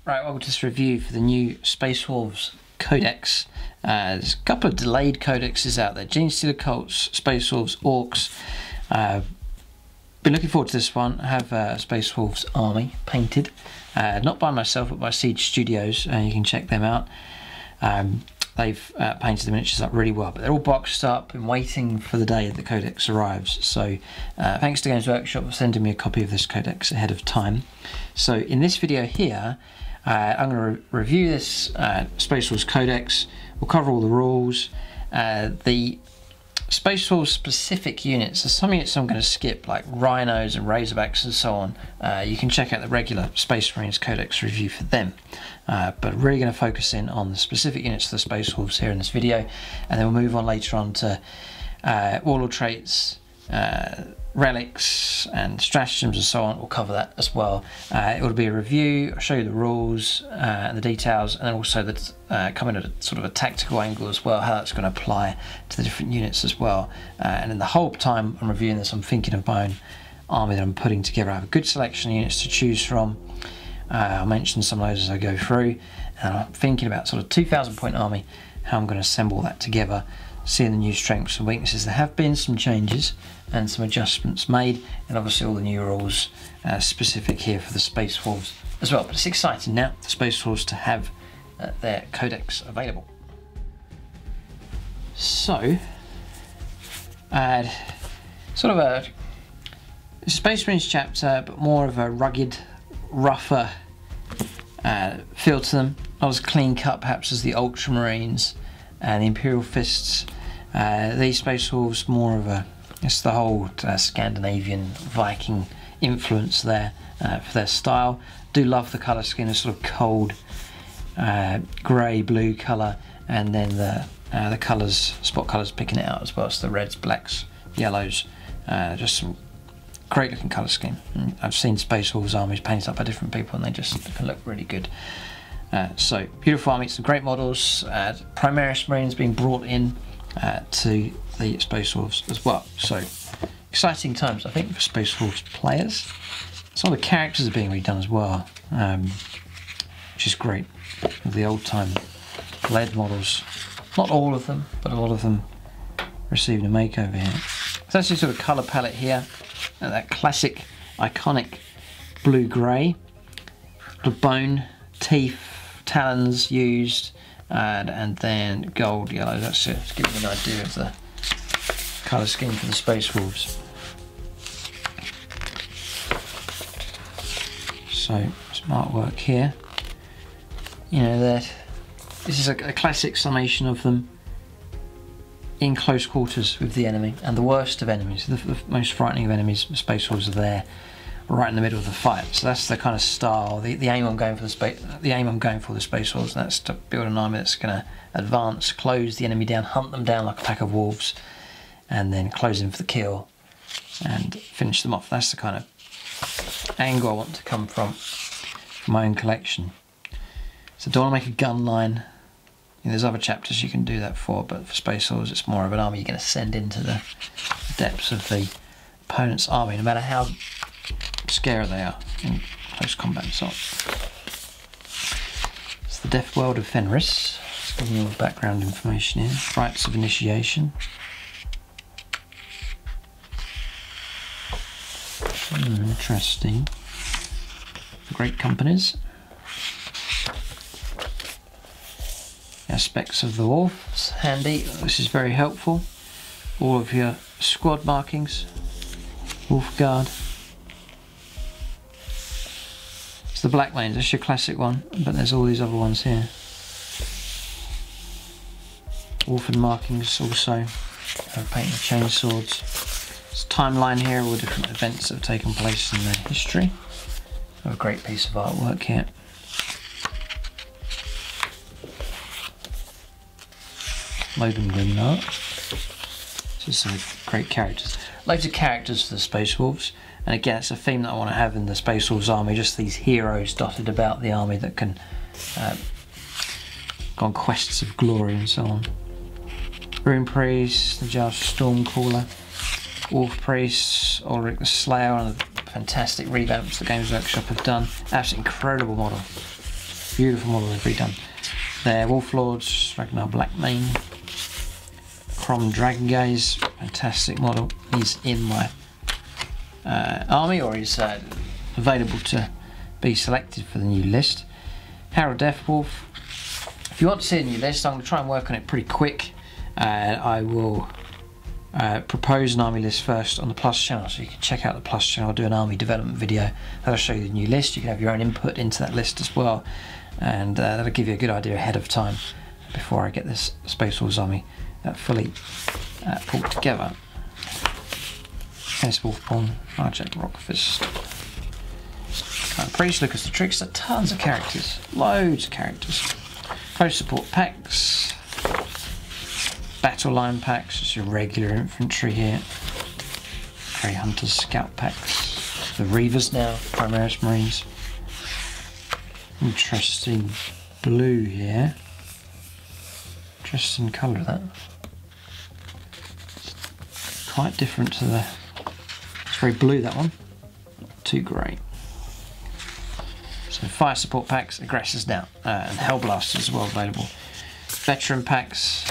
Right, welcome to this review for the new Space Wolves Codex. There's a couple of delayed codexes out there. Genestealer Cults, Space Wolves, Orcs. Been looking forward to this one. I have a Space Wolves army painted. Not by myself, but by Siege Studios. You can check them out. They've painted the miniatures up really well, but they're all boxed up and waiting for the day that the Codex arrives. So thanks to Games Workshop for sending me a copy of this Codex ahead of time. So in this video here, I'm going to review this Space Wolves Codex. We'll cover all the rules. The Space Wolves specific units, there's some units I'm going to skip, like Rhinos and Razorbacks and so on. You can check out the regular Space Marines Codex review for them. But really going to focus in on the specific units of the Space Wolves here in this video, and then we'll move on later on to warlord traits, relics and stratagems and so on. We'll cover that as well. It will be a review. I'll show you the rules and the details, and then also come in at a sort of a tactical angle as well, how that's going to apply to the different units as well. And in the whole time I'm reviewing this, I'm thinking of my own army that I'm putting together. I have a good selection of units to choose from. I'll mention some of those as I go through, and I'm thinking about sort of 2,000 point army, how I'm going to assemble that together, seeing the new strengths and weaknesses. There have been some changes and some adjustments made, and obviously all the new rules specific here for the Space Wolves as well. But it's exciting now for Space Wolves to have their Codex available. So, sort of a Space Marines chapter, but more of a rugged, rougher feel to them. Not as clean cut perhaps as the Ultramarines and the Imperial Fists. These Space Wolves more of a, it's the whole Scandinavian Viking influence there for their style. Do love the colour scheme, a sort of cold grey blue colour, and then the colours, spot colours picking it out as well. So the reds, blacks, yellows, just some great looking colour scheme. I've seen Space Wolves armies painted up by different people and they just can look really good. So beautiful army, some great models. Primaris Marines being brought in to the Space Wolves as well. So exciting times, I think, for Space Wolves players. Some of the characters are being redone as well, which is great. The old time lead models, not all of them, but a lot of them receiving a makeover here. So that's the sort of colour palette here. That classic iconic blue-grey, the bone, teeth, talons used, and then gold yellow. That's it, to give you an idea of the colour scheme for the Space Wolves. So some artwork here. You know, that this is a classic summation of them in close quarters with the enemy, and the worst of enemies, the most frightening of enemies. The Space Wolves are there, right in the middle of the fight. So that's the kind of style, the aim I'm going for the Space Wolves. And that's to build an army that's going to advance, close the enemy down, hunt them down like a pack of wolves, and then close in for the kill and finish them off. That's the kind of angle I want to come from my own collection. So don't want to make a gun line. There's other chapters you can do that for, but for Space Wolves it's more of an army you're going to send into the depths of the opponent's army, no matter how scary they are in close combat and so on. It's the Death World of Fenris. Just giving you all the background information here. Rites of Initiation. Interesting. Great companies. Aspects of the wolves, handy. This is very helpful. All of your squad markings, wolf guard. It's the black lanes, that's your classic one, but there's all these other ones here. Wolfen markings also. Painting the chain swords. It's a timeline here, all the different events that have taken place in their history. A great piece of artwork here. Logan Grimnar. Just some great characters. Loads of characters for the Space Wolves, and again it's a theme that I want to have in the Space Wolves army, just these heroes dotted about the army that can go on quests of glory and so on. Rune Priest, the Joust Stormcaller, Wolf Priest, Ulrich the Slayer, one of the fantastic revamps the Games Workshop have done. Absolutely incredible model. Beautiful model they've redone. Their Wolf Lords, Ragnar Blackmane, Crom Dragon Gaze, fantastic model. He's in my army, or he's available to be selected for the new list. Harold Deathwolf. If you want to see a new list, I'm going to try and work on it pretty quick. I will propose an army list first on the Plus channel, so you can check out the Plus channel. I'll do an army development video that'll show you the new list. You can have your own input into that list as well, and that'll give you a good idea ahead of time before I get this Space Wolves army fully pulled together. Dennis Wolfborn, Hijack Rockfish, Priest, Lucas the Trickster, tons of characters, loads of characters. Close support packs, battle line packs, just your regular infantry here. Grey Hunters scout packs, the Reavers now, Primaris Marines. Interesting blue here. Interesting colour that. Quite different to the. It's very blue, that one. Too grey. So fire support packs, aggressors now, and Hellblasters as well available. Veteran packs,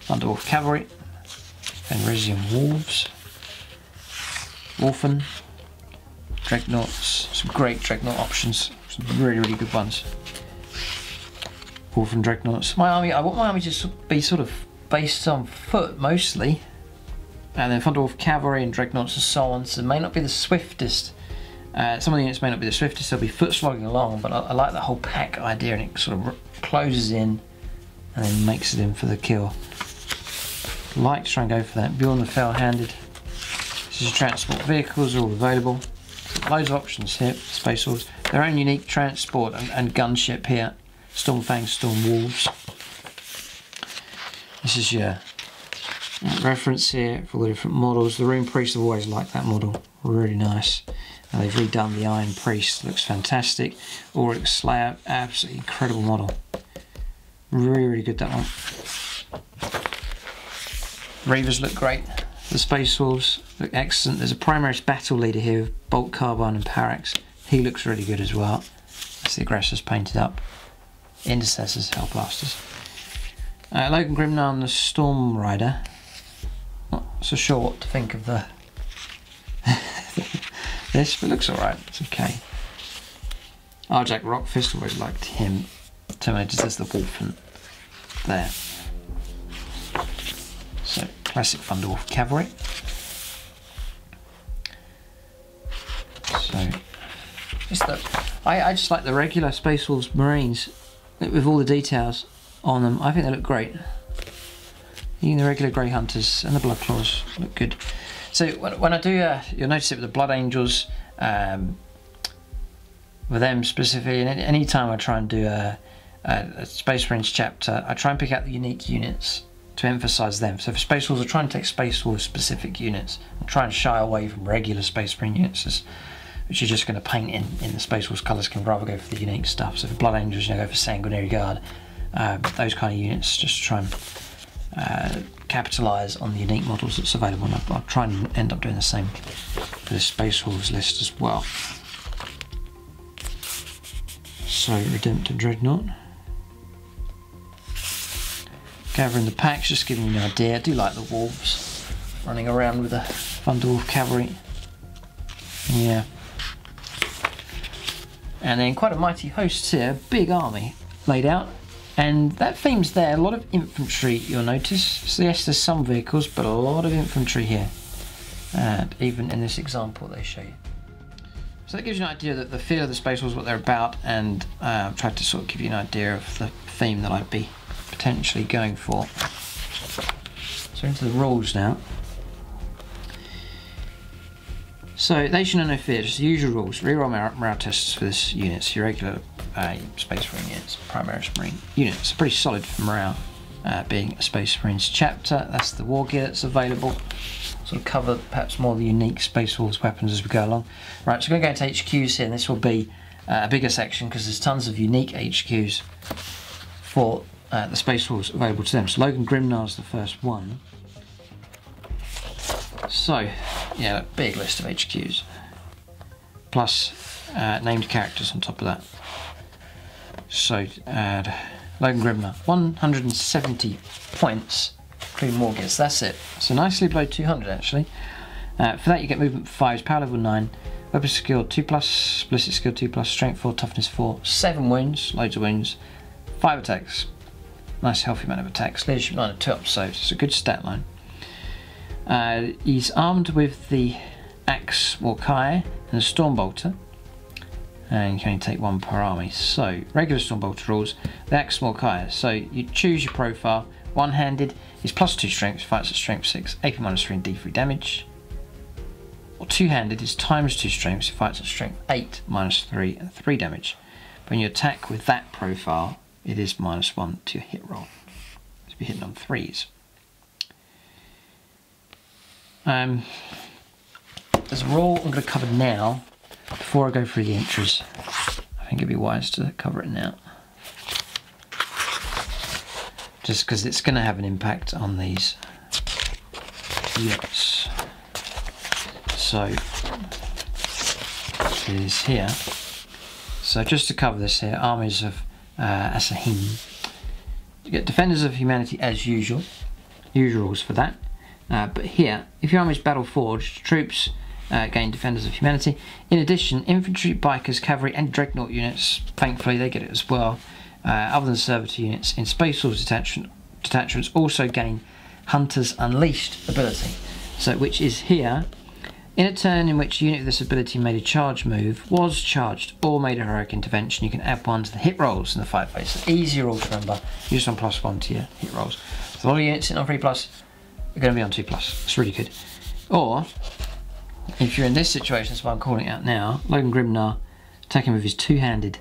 Thunderwolf Cavalry, Fenrisian Wolves, Wolfen, Dreadnoughts, some great Dreadnought options, some really good ones. Wolfen Dreadnoughts. My army, I want my army to be sort of based on foot mostly, and then Thunderwolf Cavalry and Dreadnoughts and so on, so it may not be the swiftest. Some of the units may not be the swiftest, they'll be foot slogging along, but I like the whole pack idea, and it sort of closes in and then makes it in for the kill. Like to try and go for that. Beyond the Fell-Handed. This is your transport vehicles, are all available. Loads of options here, Space Wolves. Their own unique transport and gunship here. Stormfang, Storm Wolves. This is your reference here for all the different models. The Rune Priest, I've always liked that model. Really nice. Now they've redone the Iron Priest, looks fantastic. Auric Slayer, absolutely incredible model. Really good, that one. Reavers look great. The Space Wolves look excellent. There's a Primaris Battle Leader here with Bolt Carbine and Parax. He looks really good as well. That's the aggressors painted up. Intercessors, Hellblasters. Logan Grimnar and the Storm Rider. Not so sure what to think of the this, but looks alright, it's okay. Arjack Rockfish, always liked him. Terminators, there's the Wolfen there. So, classic Thunderwolf Cavalry. So, I just like the regular Space Wolves Marines with all the details on them. I think they look great. Even the regular Grey Hunters and the Blood Claws look good. So when I do, you'll notice it with the Blood Angels, with them specifically, and any time I try and do a Space Marines chapter, I try and pick out the unique units to emphasise them. So for Space Wolves, I try and take Space Wolves specific units and try and shy away from regular Space Marine units, which you're just going to paint in the Space Wolves colours. Can rather go for the unique stuff. So for Blood Angels, go for Sanguinary Guard, those kind of units, just to try and capitalise on the unique models that's available, and I'll try and end up doing the same for the Space Wolves list as well. So, Redemptor Dreadnought. Gathering the packs, just giving you an idea. I do like the Wolves running around with the Thunderwolf Cavalry. Yeah. And then quite a mighty host here, big army laid out. And that theme's there, a lot of infantry you'll notice. So yes, there's some vehicles, but a lot of infantry here. And even in this example they show you. So that gives you an idea that the feel of the Space Wolves, what they're about, and I've tried to sort of give you an idea of the theme that I'd be potentially going for. So into the rules now. So Nation and No Fear, just the usual rules. Reroll morale tests for this unit. So your regular Space Marine units, Primaris Marine units. Pretty solid for morale, being a Space Marines chapter. That's the war gear that's available. Sort of cover perhaps more of the unique Space Wolves weapons as we go along. Right, so we're going to go into HQs here, and this will be a bigger section because there's tons of unique HQs for the Space Wolves available to them. So Logan Grimnar's the first one. So, yeah, a big list of HQs. Plus named characters on top of that. So Logan Grimner, 170 points, including Wargames. That's it. So nicely below 200 actually. For that you get movement 5, power level 9, weapon skill 2+, ballistic skill 2+, strength 4, toughness 4, 7 wounds, loads of wounds, 5 attacks. Nice healthy amount of attacks. Leadership line of 2 up, so it's a good stat line. He's armed with the Axe Warkai and a Stormbolter, and you can only take 1 per army. So regular Stormbolter rules, the Axe Warkai. So you choose your profile. One-handed is +2 strength, fights at strength 6, AP -3 and D3 damage. Or two-handed is ×2 strength, fights at strength 8, -3 and 3 damage. When you attack with that profile, it is -1 to your hit roll. So you'll be hitting on 3s. There's a rule I'm going to cover now before I go through the entries. I think it'd be wise to cover it now, just because it's going to have an impact on these units. So it is here. So just to cover this here, armies of Asahim. You get Defenders of Humanity as usual. Usual rules for that. But here, if your army is battle forged, troops gain Defenders of Humanity. In addition, infantry, bikers, cavalry and dreadnought units, thankfully they get it as well, other than servitor units in Space Force detachments also gain Hunters Unleashed ability. So which is here. In a turn in which a unit with this ability made a charge move, was charged, or made a heroic intervention, you can add 1 to the hit rolls in the fight phase. So easy rule to remember. Use on +1 to your hit rolls. So all units sitting on 3+, are going to be on 2+. It's really good. Or, if you're in this situation, that's why I'm calling it out now, Logan Grimnar attacking with his two-handed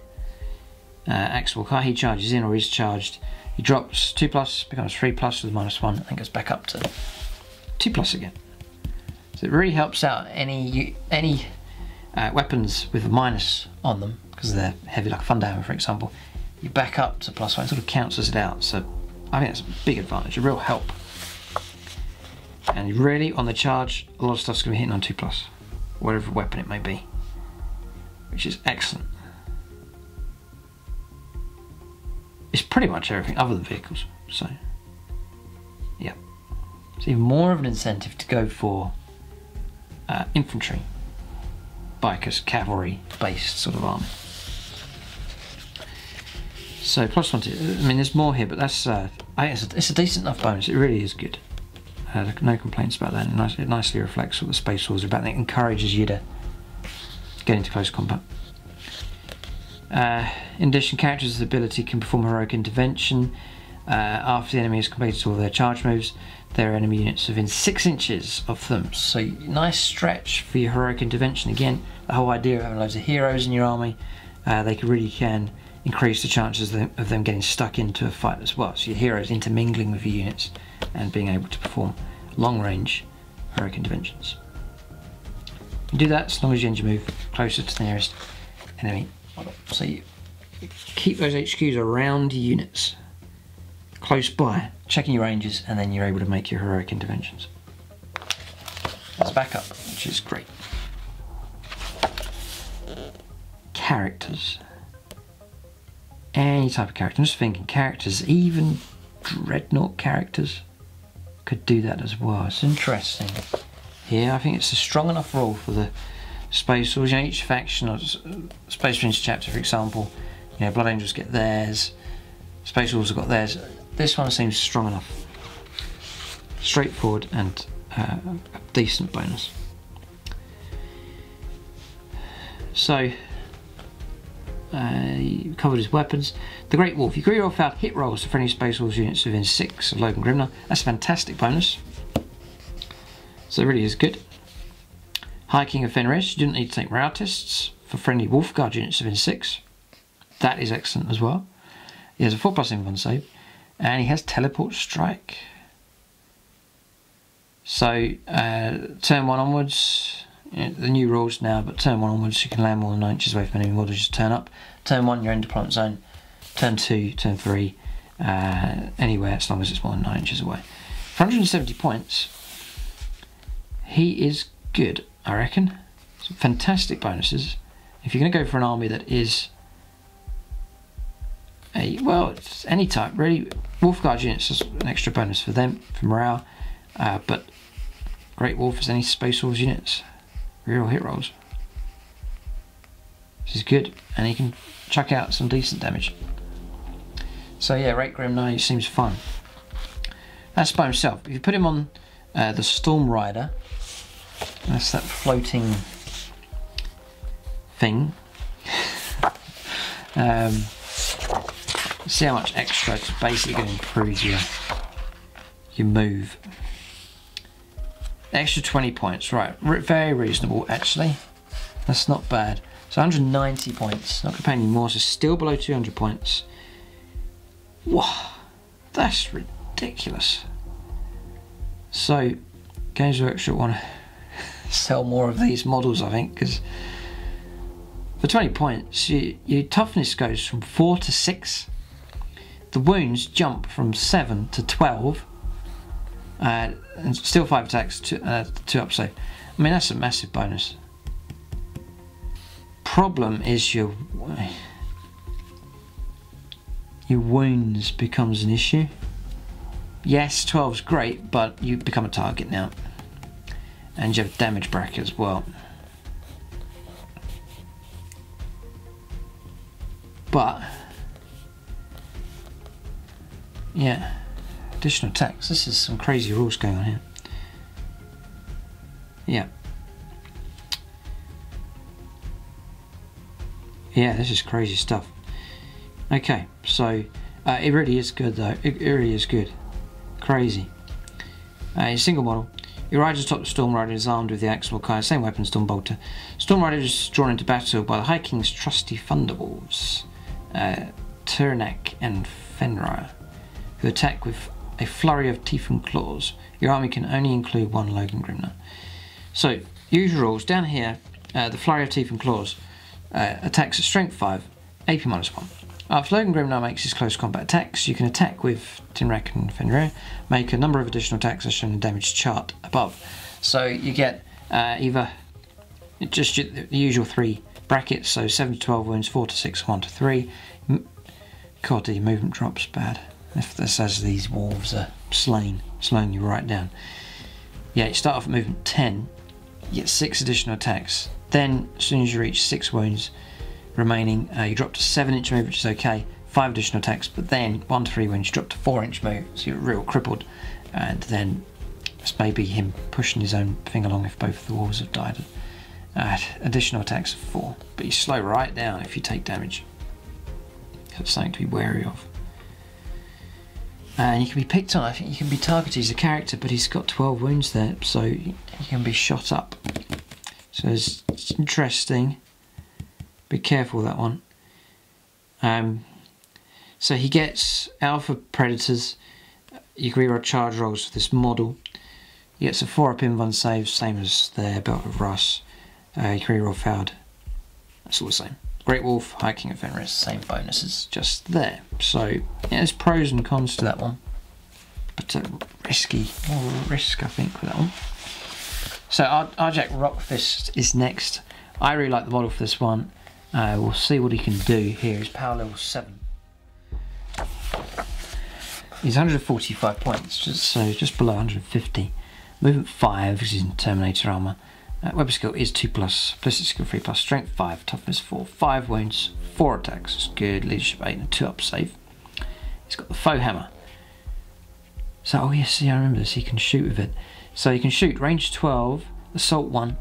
Axe Warkai. He charges in or is charged. He drops 2+, becomes 3+ with -1, and goes back up to 2+ again. So it really helps out any weapons with a minus on them, because they're heavy, like a Thunderhammer for example. You back up to +1, it sort of cancels it out. So I think that's a big advantage, a real help. And really, on the charge, a lot of stuff's going to be hitting on 2+, whatever weapon it may be, which is excellent. It's pretty much everything other than vehicles, so yeah. It's even more of an incentive to go for infantry, bikers, cavalry based sort of army. So +1 to, I mean there's more here, but that's I think it's a decent enough bonus. It really is good. No complaints about that. It nicely reflects what the Space Wars are about, and it encourages you to get into close combat. In addition, characters with the ability can perform heroic intervention after the enemy has completed all their charge moves. There are enemy units within 6 inches of them, so nice stretch for your heroic intervention. Again, the whole idea of having loads of heroes in your army, they really can increase the chances of them getting stuck into a fight as well. So your heroes intermingling with your units and being able to perform long-range heroic interventions. You do that as long as you end your move closer to the nearest enemy. So you keep those HQs around your units, close by, checking your ranges, and then you're able to make your heroic interventions. That's backup, which is great. Characters. Any type of character. I'm just thinking characters, even dreadnought characters could do that as well. It's interesting. Here, I think it's a strong enough rule for the Space Wars. You know, each faction, or Space Marines chapter, for example, you know, Blood Angels get theirs, Space Wars have got theirs. This one seems strong enough, straightforward, and a decent bonus. So, you covered his weapons. The Great Wolf. You can reroll out hit rolls to friendly Space Wars units within 6 of Logan Grimnar. That's a fantastic bonus. So it really is good. High King of Fenris. You didn't need to take morale tests for friendly Wolf Guard units within 6. That is excellent as well. He has a 4+ invuln save, and he has Teleport Strike. So turn 1 onwards, you know, the new rules now, but turn 1 onwards you can land more than 9 inches away from enemy models, just turn up. Turn 1 you're in deployment zone. Turn 2, turn 3, anywhere as long as it's more than 9 inches away. For 170 points, he is good, I reckon. Some fantastic bonuses. If you're going to go for an army that is Well, it's any type really. Wolfguard units is an extra bonus for them, for morale, but Great Wolf is any Space Wolves units. Reroll hit rolls. This is good, and he can chuck out some decent damage. So yeah, Rate Grim 9 seems fun. That's by himself. If you put him on the Storm Rider, that's that floating thing. See how much extra it's basically going to improve your move. Extra 20 points, right? Very reasonable actually. That's not bad. So 190 points. Not going to pay any more, so still below 200 points. Wow, that's ridiculous. So Games Workshop want to sell more of these models, I think, because for 20 points your toughness goes from 4 to 6. The wounds jump from 7 to 12, and still 5 attacks, 2 up save. I mean, that's a massive bonus. Problem is your wounds becomes an issue. Yes, 12's great, but you become a target now, and you have a damage bracket as well. But yeah, additional attacks. This is some crazy rules going on here. Yeah. Yeah, this is crazy stuff. Okay, so it really is good though. It really is good. Crazy. A single model. Your rider atop the Storm Rider is armed with the Axe Kai, same weapon, Storm Bolter. Storm Rider is drawn into battle by the High King's trusty Thunderwolves, Turnak and Fenrir, who attack with a flurry of teeth and claws. Your army can only include one Logan Grimner. So, usual rules down here. The flurry of teeth and claws attacks at strength 5, AP -1. After Logan Grimnar makes his close combat attacks, you can attack with Tinrak and Fenrir, make a number of additional attacks as shown in the damage chart above. So you get either just the usual 3 brackets, so 7 to 12 wounds, 4 to 6, 1 to 3. God, the movement drops bad. If this as these wolves are slowing you right down. Yeah, you start off at movement 10, you get 6 additional attacks. Then, as soon as you reach 6 wounds remaining, you drop to 7-inch move, which is okay, 5 additional attacks, but then 1 to 3 wounds, you drop to 4-inch move, so you're real crippled. And then it's maybe him pushing his own thing along if both of the wolves have died. Additional attacks of 4, but you slow right down if you take damage. That's something to be wary of. And you can be picked on, I think you can be targeted as a character, but he's got 12 wounds there, so he can be shot up. So it's interesting. Be careful with that one. So he gets Alpha Predators. You can reroll charge rolls for this model. He gets a 4-up invuln save, same as their Belt of Russ. You can reroll Fouled. That's all the same. Great Wolf, High King of Fenrir, same bonuses, just there. So yeah, there's pros and cons to that one, but risky, more risk I think with that one. So Arjak Rockfish is next. I really like the model for this one. We'll see what he can do here. He's power level 7. He's 145 points, just below 150. Movement 5, because he's in Terminator armor. Weapon skill is 2+, ballistic skill 3+, strength 5, toughness 4, 5 wounds, 4 attacks. It's good. Leadership 8 and a 2-up save. He's got the foe hammer. So oh yes, see, I remember this. He can shoot with it. So he can shoot range 12, assault 1,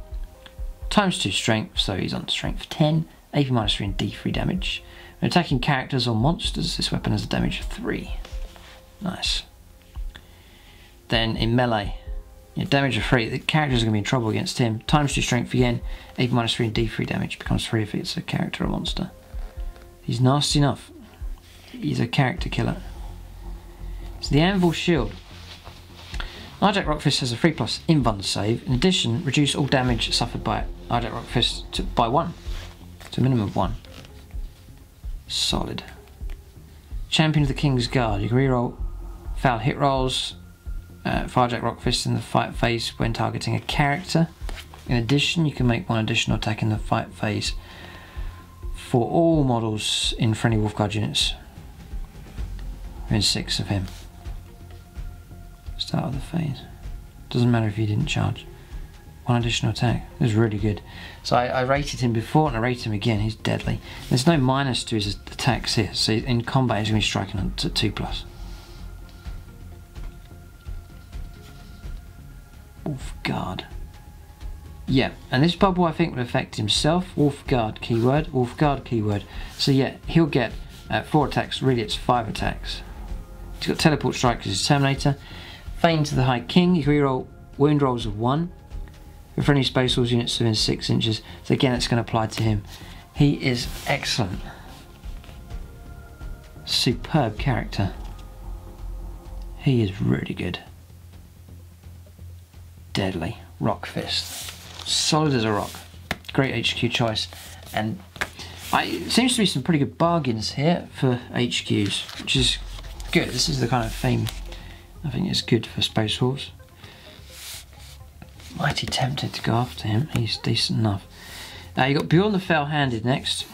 ×2 strength. So he's on strength 10. AP -3 and D3 damage. When attacking characters or monsters, this weapon has a damage of 3. Nice. Then in melee, damage of 3. The characters are going to be in trouble against him. ×2 strength again. AP -3 and D3 damage. Becomes 3 if it's a character or monster. He's nasty enough. He's a character killer. So the Anvil Shield. Arjak Rockfish has a 3+ invuln save. In addition, reduce all damage suffered by Arjak Rockfish by 1. To a minimum of 1. Solid. Champion of the King's Guard. You can reroll foul hit rolls for Arjak Rockfish in the fight phase when targeting a character. In addition, you can make 1 additional attack in the fight phase for all models in friendly Wolfguard units. within 6 of him. Start of the phase. Doesn't matter if he didn't charge. 1 additional attack. It was really good. So I rated him before and I rated him again. He's deadly. There's no minus to his attacks here. So in combat he's going to be striking on to 2+. Wolfguard. Yeah, and this bubble I think would affect himself. Wolfguard keyword. Wolfguard keyword. So yeah, he'll get 4 attacks. Really it's 5 attacks. He's got teleport strike because he's Terminator. Feign to the High King. You can reroll wound rolls of 1. For any Space Force units within 6 inches. So again, it's going to apply to him. He is excellent. Superb character. He is really good. Deadly. Rockfist. Solid as a rock. Great HQ choice. And it seems to be some pretty good bargains here for HQs, which is good. This is the kind of theme I think is good for Space Force. Mighty tempted to go after him. He's decent enough. You got Beyond the Fell-Handed next.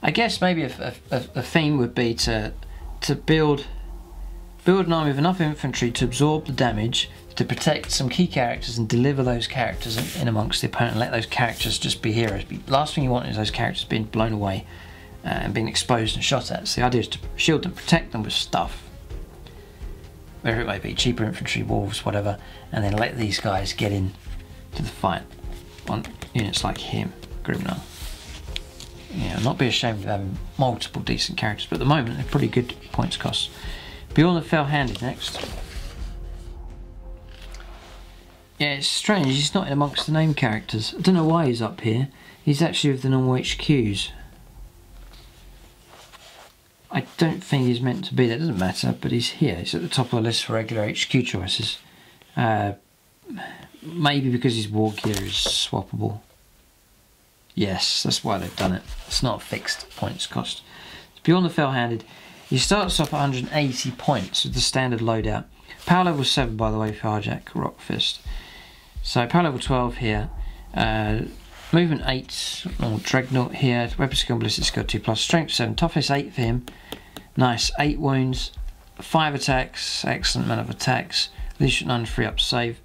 I guess maybe a theme would be to build an army with enough infantry to absorb the damage, to protect some key characters and deliver those characters in amongst the opponent, and let those characters just be heroes. Last thing you want is those characters being blown away and being exposed and shot at. So the idea is to shield them, protect them with stuff. Wherever it may be, cheaper infantry, wolves, whatever, and then let these guys get in to the fight on units like him, Grimnar. Not be ashamed of having multiple decent characters, but at the moment they're pretty good points costs. Beyond the Fell-Handed next. Yeah, it's strange, he's not in amongst the name characters. I don't know why he's up here. He's actually with the normal HQs. I don't think he's meant to be there, it doesn't matter, but he's here. He's at the top of the list for regular HQ choices. Maybe because his war gear is swappable. Yes, that's why they've done it. It's not a fixed points cost. It's Beyond the Fell-Handed. He starts off at 180 points with the standard loadout. Power level 7, by the way, for Hijack Rockfist. So power level 12 here. Movement 8, normal Dreadnought here, weapon skill and ballistic skill 2+, strength 7, toughness 8 for him. Nice, 8 wounds, 5 attacks, excellent amount of attacks, leadership 9 free up save.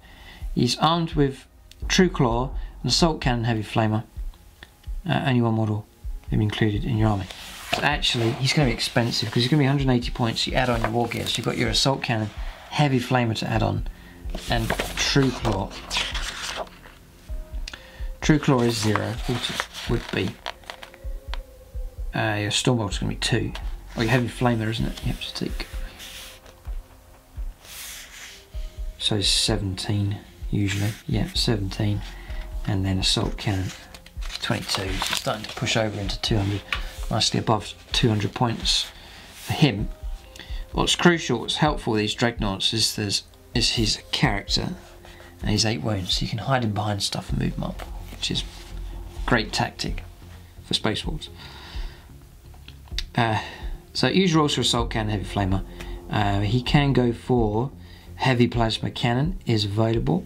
He's armed with True Claw, an assault cannon heavy flamer. Only one model included in your army. So actually, he's going to be expensive because he's going to be 180 points. You add on your war gear, so you've got your assault cannon, heavy flamer to add on, and True Claw. True Claw is 0, which would be. Your Stormbolt is going to be 2. Or your Heavy Flamer, isn't it? You have to take. So 17, usually. Yeah, 17. And then Assault Cannon, 22. So it's starting to push over into 200. Nicely above 200 points for him. What's crucial, what's helpful with these Dreadnoughts is his character and his 8 wounds. So you can hide him behind stuff and move him up, which is great tactic for Space Wolves. So usual rolls for Assault Cannon, Heavy Flamer. He can go for Heavy Plasma Cannon, is available.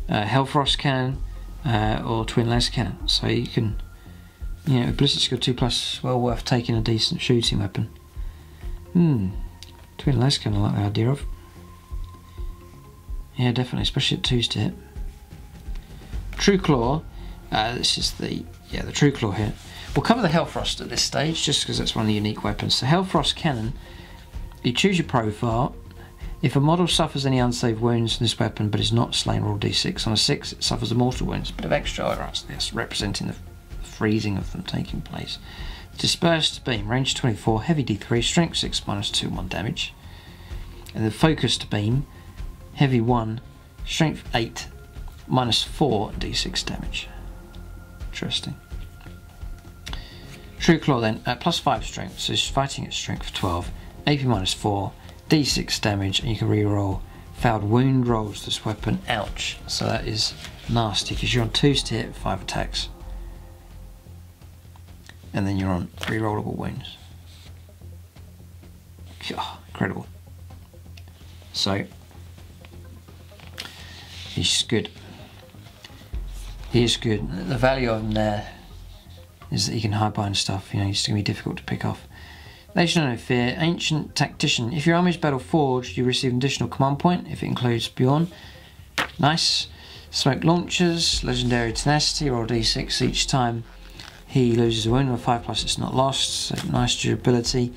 Hellfrost Cannon or Twin Las Cannon. So you can, ballistic skill 2+, well worth taking a decent shooting weapon. Twin Las Cannon I like the idea of. Yeah, definitely, especially at 2s to hit. True Claw, this is the True Claw here. We'll cover the Hellfrost at this stage, just because that's one of the unique weapons. So Hellfrost Cannon, you choose your profile. If a model suffers any unsaved wounds from this weapon but is not slain, roll d6. On a 6, it suffers a mortal wounds. A bit of extra odds this, representing the freezing of them taking place. Dispersed Beam, range 24, heavy d3, strength 6, -2, 1 damage. And the Focused Beam, heavy 1, strength 8, -4, d6 damage. Interesting. True Claw then, +5 strength, so he's fighting at strength 12, AP -4, d6 damage, and you can reroll failed wound rolls this weapon. Ouch. So that is nasty because you're on 2s to hit, 5 attacks. And then you're on rerollable wounds. Oh, incredible. So he's good. He is good. The value of him there is that he can hide behind stuff. He's going to be difficult to pick off. They should know no fear. Ancient Tactician. If your army is battle forged, you receive an additional command point if it includes Bjorn. Nice. Smoke launchers. Legendary tenacity. Roll d6 each time he loses a wound. On a 5+, it's not lost. So nice durability.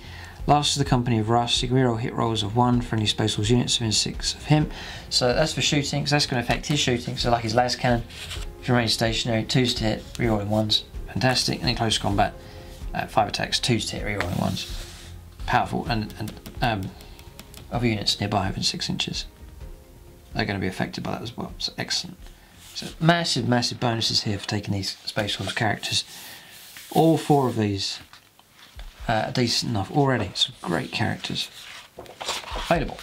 Last is the Company of Rust. You can reroll hit rolls of 1 friendly Space Force units within 6 of him. So that's for shooting. So that's going to affect his shooting. So like his las cannon, if you remain stationary, 2s to hit, rerolling 1s. Fantastic. And in close combat, 5 attacks, 2s to hit, rerolling 1s. Powerful, and of units nearby within 6 inches. They're going to be affected by that as well. So excellent. So massive, massive bonuses here for taking these Space Force characters. All 4 of these are decent enough already. Some great characters available.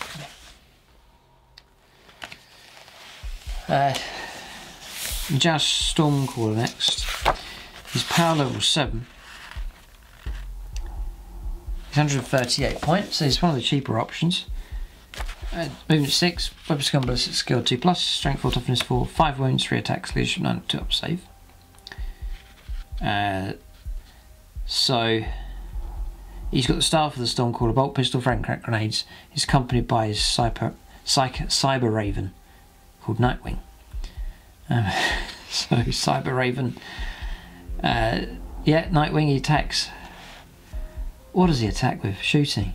Just Stormcaller next. He's power level 7. He's 138 points, so he's one of the cheaper options. Movement 6, weapon skill ballistic skill 2+, strength 4, toughness 4, 5 wounds, 3 attacks, leadership 9, 2 up save. So he's got the staff of the Stormcaller, bolt pistol, frag crack grenades. He's accompanied by his cyber raven called Nightwing. So cyber raven, yeah, Nightwing, he attacks. What does he attack with? Shooting.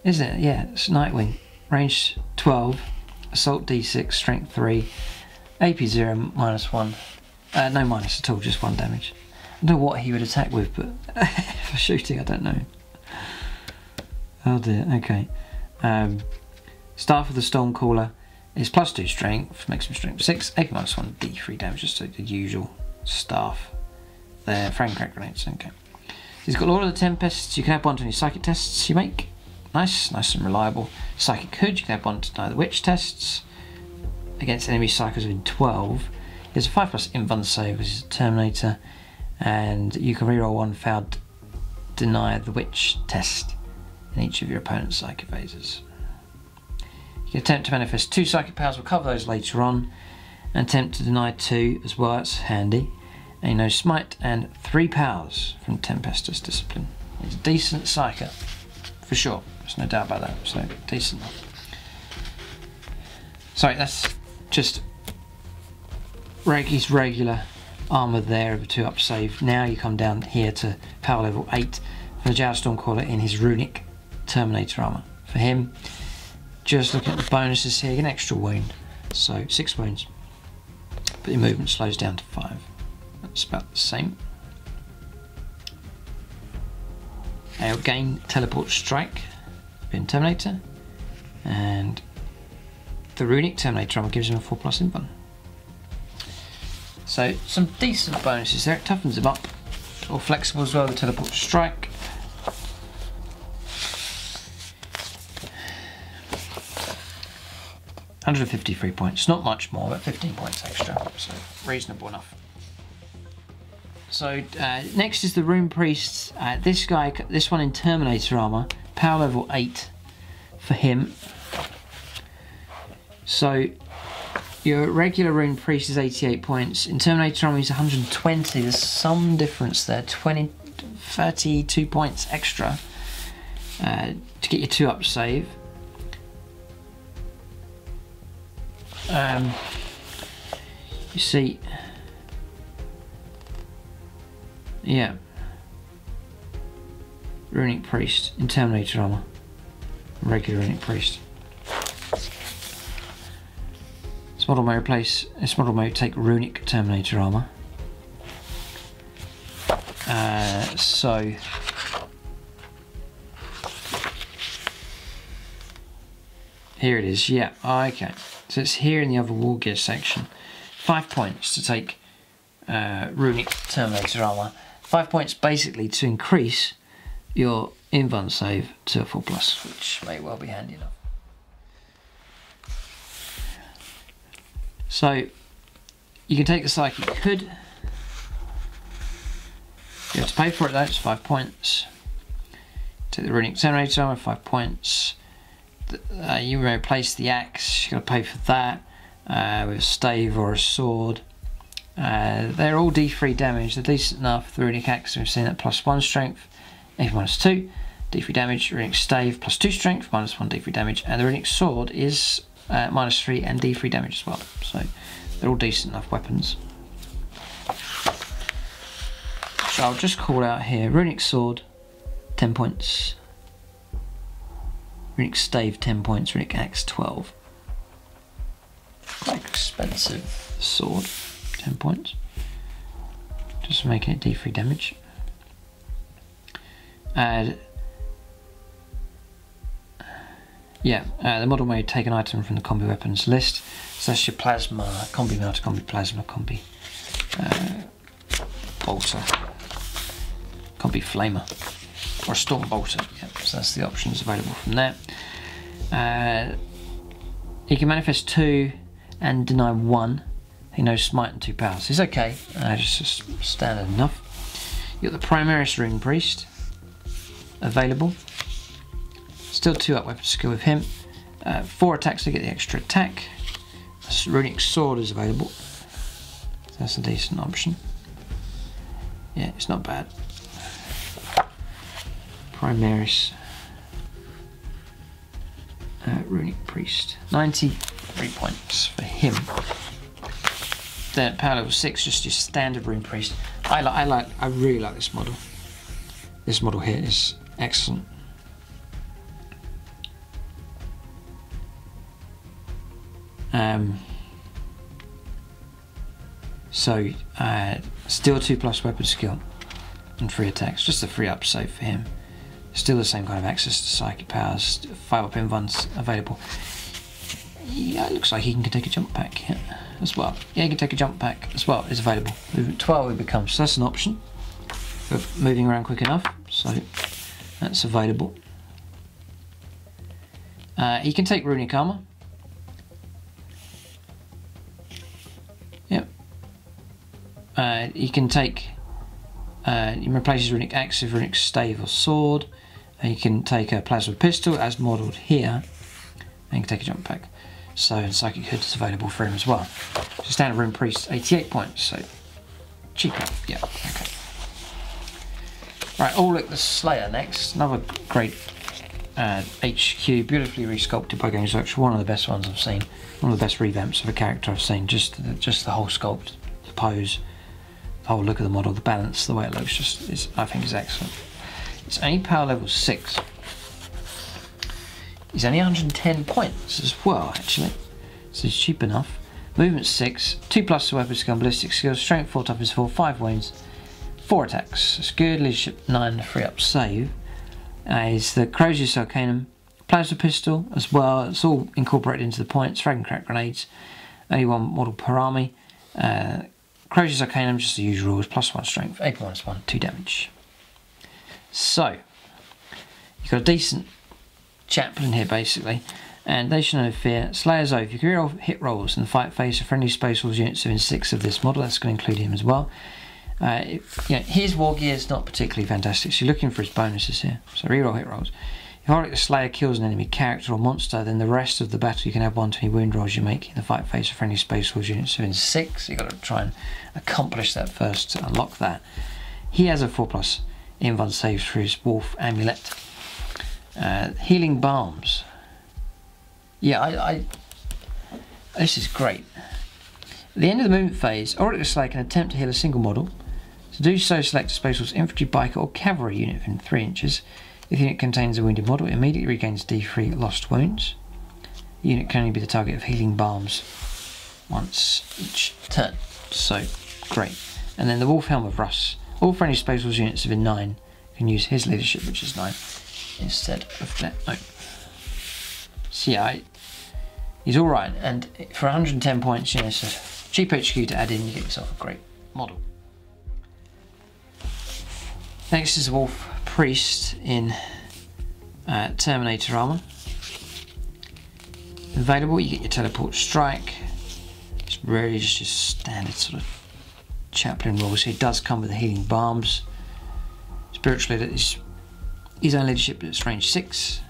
Isn't it? Yeah, it's Nightwing. Range 12, assault d6, strength 3, AP 0, -1. No minus at all, just 1 damage. I don't know what he would attack with, but for shooting, I don't know. Oh dear, okay. Staff of the Stormcaller is +2 strength, makes him strength 6, AP -1, d3 damage, just the usual staff. There, frag crack grenades, okay. He's got Lord of the Tempests. You can add 1 to any psychic tests you make. Nice, nice and reliable. Psychic Hood, you can add 1 to deny the witch tests against enemy psychos within 12. He has a 5+ invuln save because he's a Terminator, and you can reroll 1 failed deny the witch test in each of your opponent's psychic phases. You can attempt to manifest 2 psychic powers, we'll cover those later on, and attempt to deny 2 as well, that's handy. And you know, Smite and 3 powers from Tempestus Discipline. He's a decent psyker, for sure. There's no doubt about that. So decent. Sorry, that's just his regular armour there of a 2 up save. Now you come down here to power level 8 for the Joust Stormcaller in his runic Terminator armour. For him, just looking at the bonuses here, you get an extra wound. So 6 wounds, but your movement slows down to 5. That's about the same. He'll gain Teleport Strike, being Terminator, and the runic Terminator armor gives him a 4+ invuln. So some decent bonuses there. It toughens him up. All flexible as well. The Teleport Strike. £153 points. Not much more, but 15 points extra. So reasonable enough. So next is the Rune Priest. This one in Terminator armor, power level 8 for him. So your regular Rune Priest is 88 points. In Terminator armor he's 120. There's some difference there. 32 points extra to get your 2 up save. You see. Yeah. Runic Priest in Terminator armor. Regular Runic Priest. This model may take Runic Terminator armor. So here it is. Yeah. Okay. So it's here in the other war gear section. 5 points to take Runic Terminator armor. 5 points basically to increase your invuln save to a 4+, which may well be handy enough. So you can take the Psychic Hood. You have to pay for it though, it's 5 points. Take the Runic Terminator armor, 5 points. You may replace the axe, you've got to pay for that with a stave or a sword. They're all D3 damage, they're decent enough. The Runic Axe, we've seen that +1 strength, AP -2, D3 damage, runic stave +2 strength, -1 D3 damage, and the runic sword is -3 and D3 damage as well. So they're all decent enough weapons. So I'll just call out here, runic sword, 10 points. Runic stave, 10 points. Runic axe, 12. Quite expensive sword, 10 points. Just making it D3 damage. And yeah, the model may take an item from the combi weapons list. So that's your plasma, combi melter, combi plasma, combi bolter, combi flamer, or a storm bolter. Yeah, so that's the options available from there. He can manifest 2 and deny 1. He knows smite and 2 powers. He's okay, just standard enough. You've got the Primaris Rune Priest available. Still 2 up weapon skill with him. 4 attacks to get the extra attack. Runic Sword is available. So that's a decent option. Yeah, it's not bad. Primaris Runic Priest. 93 points for him. Then power level 6, just your standard Rune Priest. I really like this model. This model here is excellent. Still 2+ weapon skill and 3 attacks, just a 3-up save for him. Still the same kind of access to psychic powers, 5-up invulns available. Yeah, it looks like he can take a jump pack as well. Yeah, he can take a jump pack as well, is available. Movement 12 it becomes, so that's an option for moving around quick enough, so that's available. He can take runic armor. Yep. He can take, he replaces runic axe with runic stave or sword. He can take a plasma pistol as modelled here, and he can take a jump pack. So psychic hood is available for him as well. So standard Rune Priest, 88 points, so cheaper. Yeah, okay. Right, Orlick the Slayer next. Another great HQ, beautifully resculpted by Games Workshop. One of the best ones I've seen. One of the best revamps of a character I've seen. Just the whole sculpt, the pose, the whole look of the model, the balance, the way it looks, I think is excellent. It's only power level 6. He's only 110 points as well, actually. So he's cheap enough. Movement 6, 2+ to weapon skill, ballistic skills, strength 4, toughness 4, 5 wounds, 4 attacks. It's good. Leadership 9, 3-up save. Is the Crozius Arcanum, plasma pistol as well. It's all incorporated into the points. Frag and crack grenades. Only 1 model per army. Crozius Arcanum, just the usual rules. +1 strength, AP -1, 2 damage. So you've got a decent chaplain here basically, and they should know fear. Slayer's Oath. You can reroll hit rolls in the fight phase of friendly Space Wolves units within 6 of this model. That's going to include him as well. His war gear is not particularly fantastic, so you're looking for his bonuses here. So reroll hit rolls. If Orlick the Slayer kills an enemy character or monster, then the rest of the battle you can have 1 to any wound rolls you make in the fight phase of friendly Space Wolves units within 6. You've got to try and accomplish that first to unlock that. He has a 4+ invuln saves for his wolf amulet. Healing balms. Yeah, this is great. At the end of the movement phase, Orlick the Slayer can attempt to heal a single model. To do so, select a Space Wolves infantry, biker, or cavalry unit within 3 inches. If the unit contains a wounded model, it immediately regains D3 lost wounds. The unit can only be the target of healing balms once each turn. So, great. And then the Wolf Helm of Russ. All friendly Space Wolves units within 9 can use his leadership, which is 9, instead of that. No. So yeah, he's alright, and for 110 points, it's a cheap HQ to add in, you get yourself a great model. Next is the Wolf Priest in Terminator armour. Available, you get your Teleport Strike. It's really just your standard sort of chaplain rules. He does come with the healing balms. Spiritual leader is his own leadership at range 6,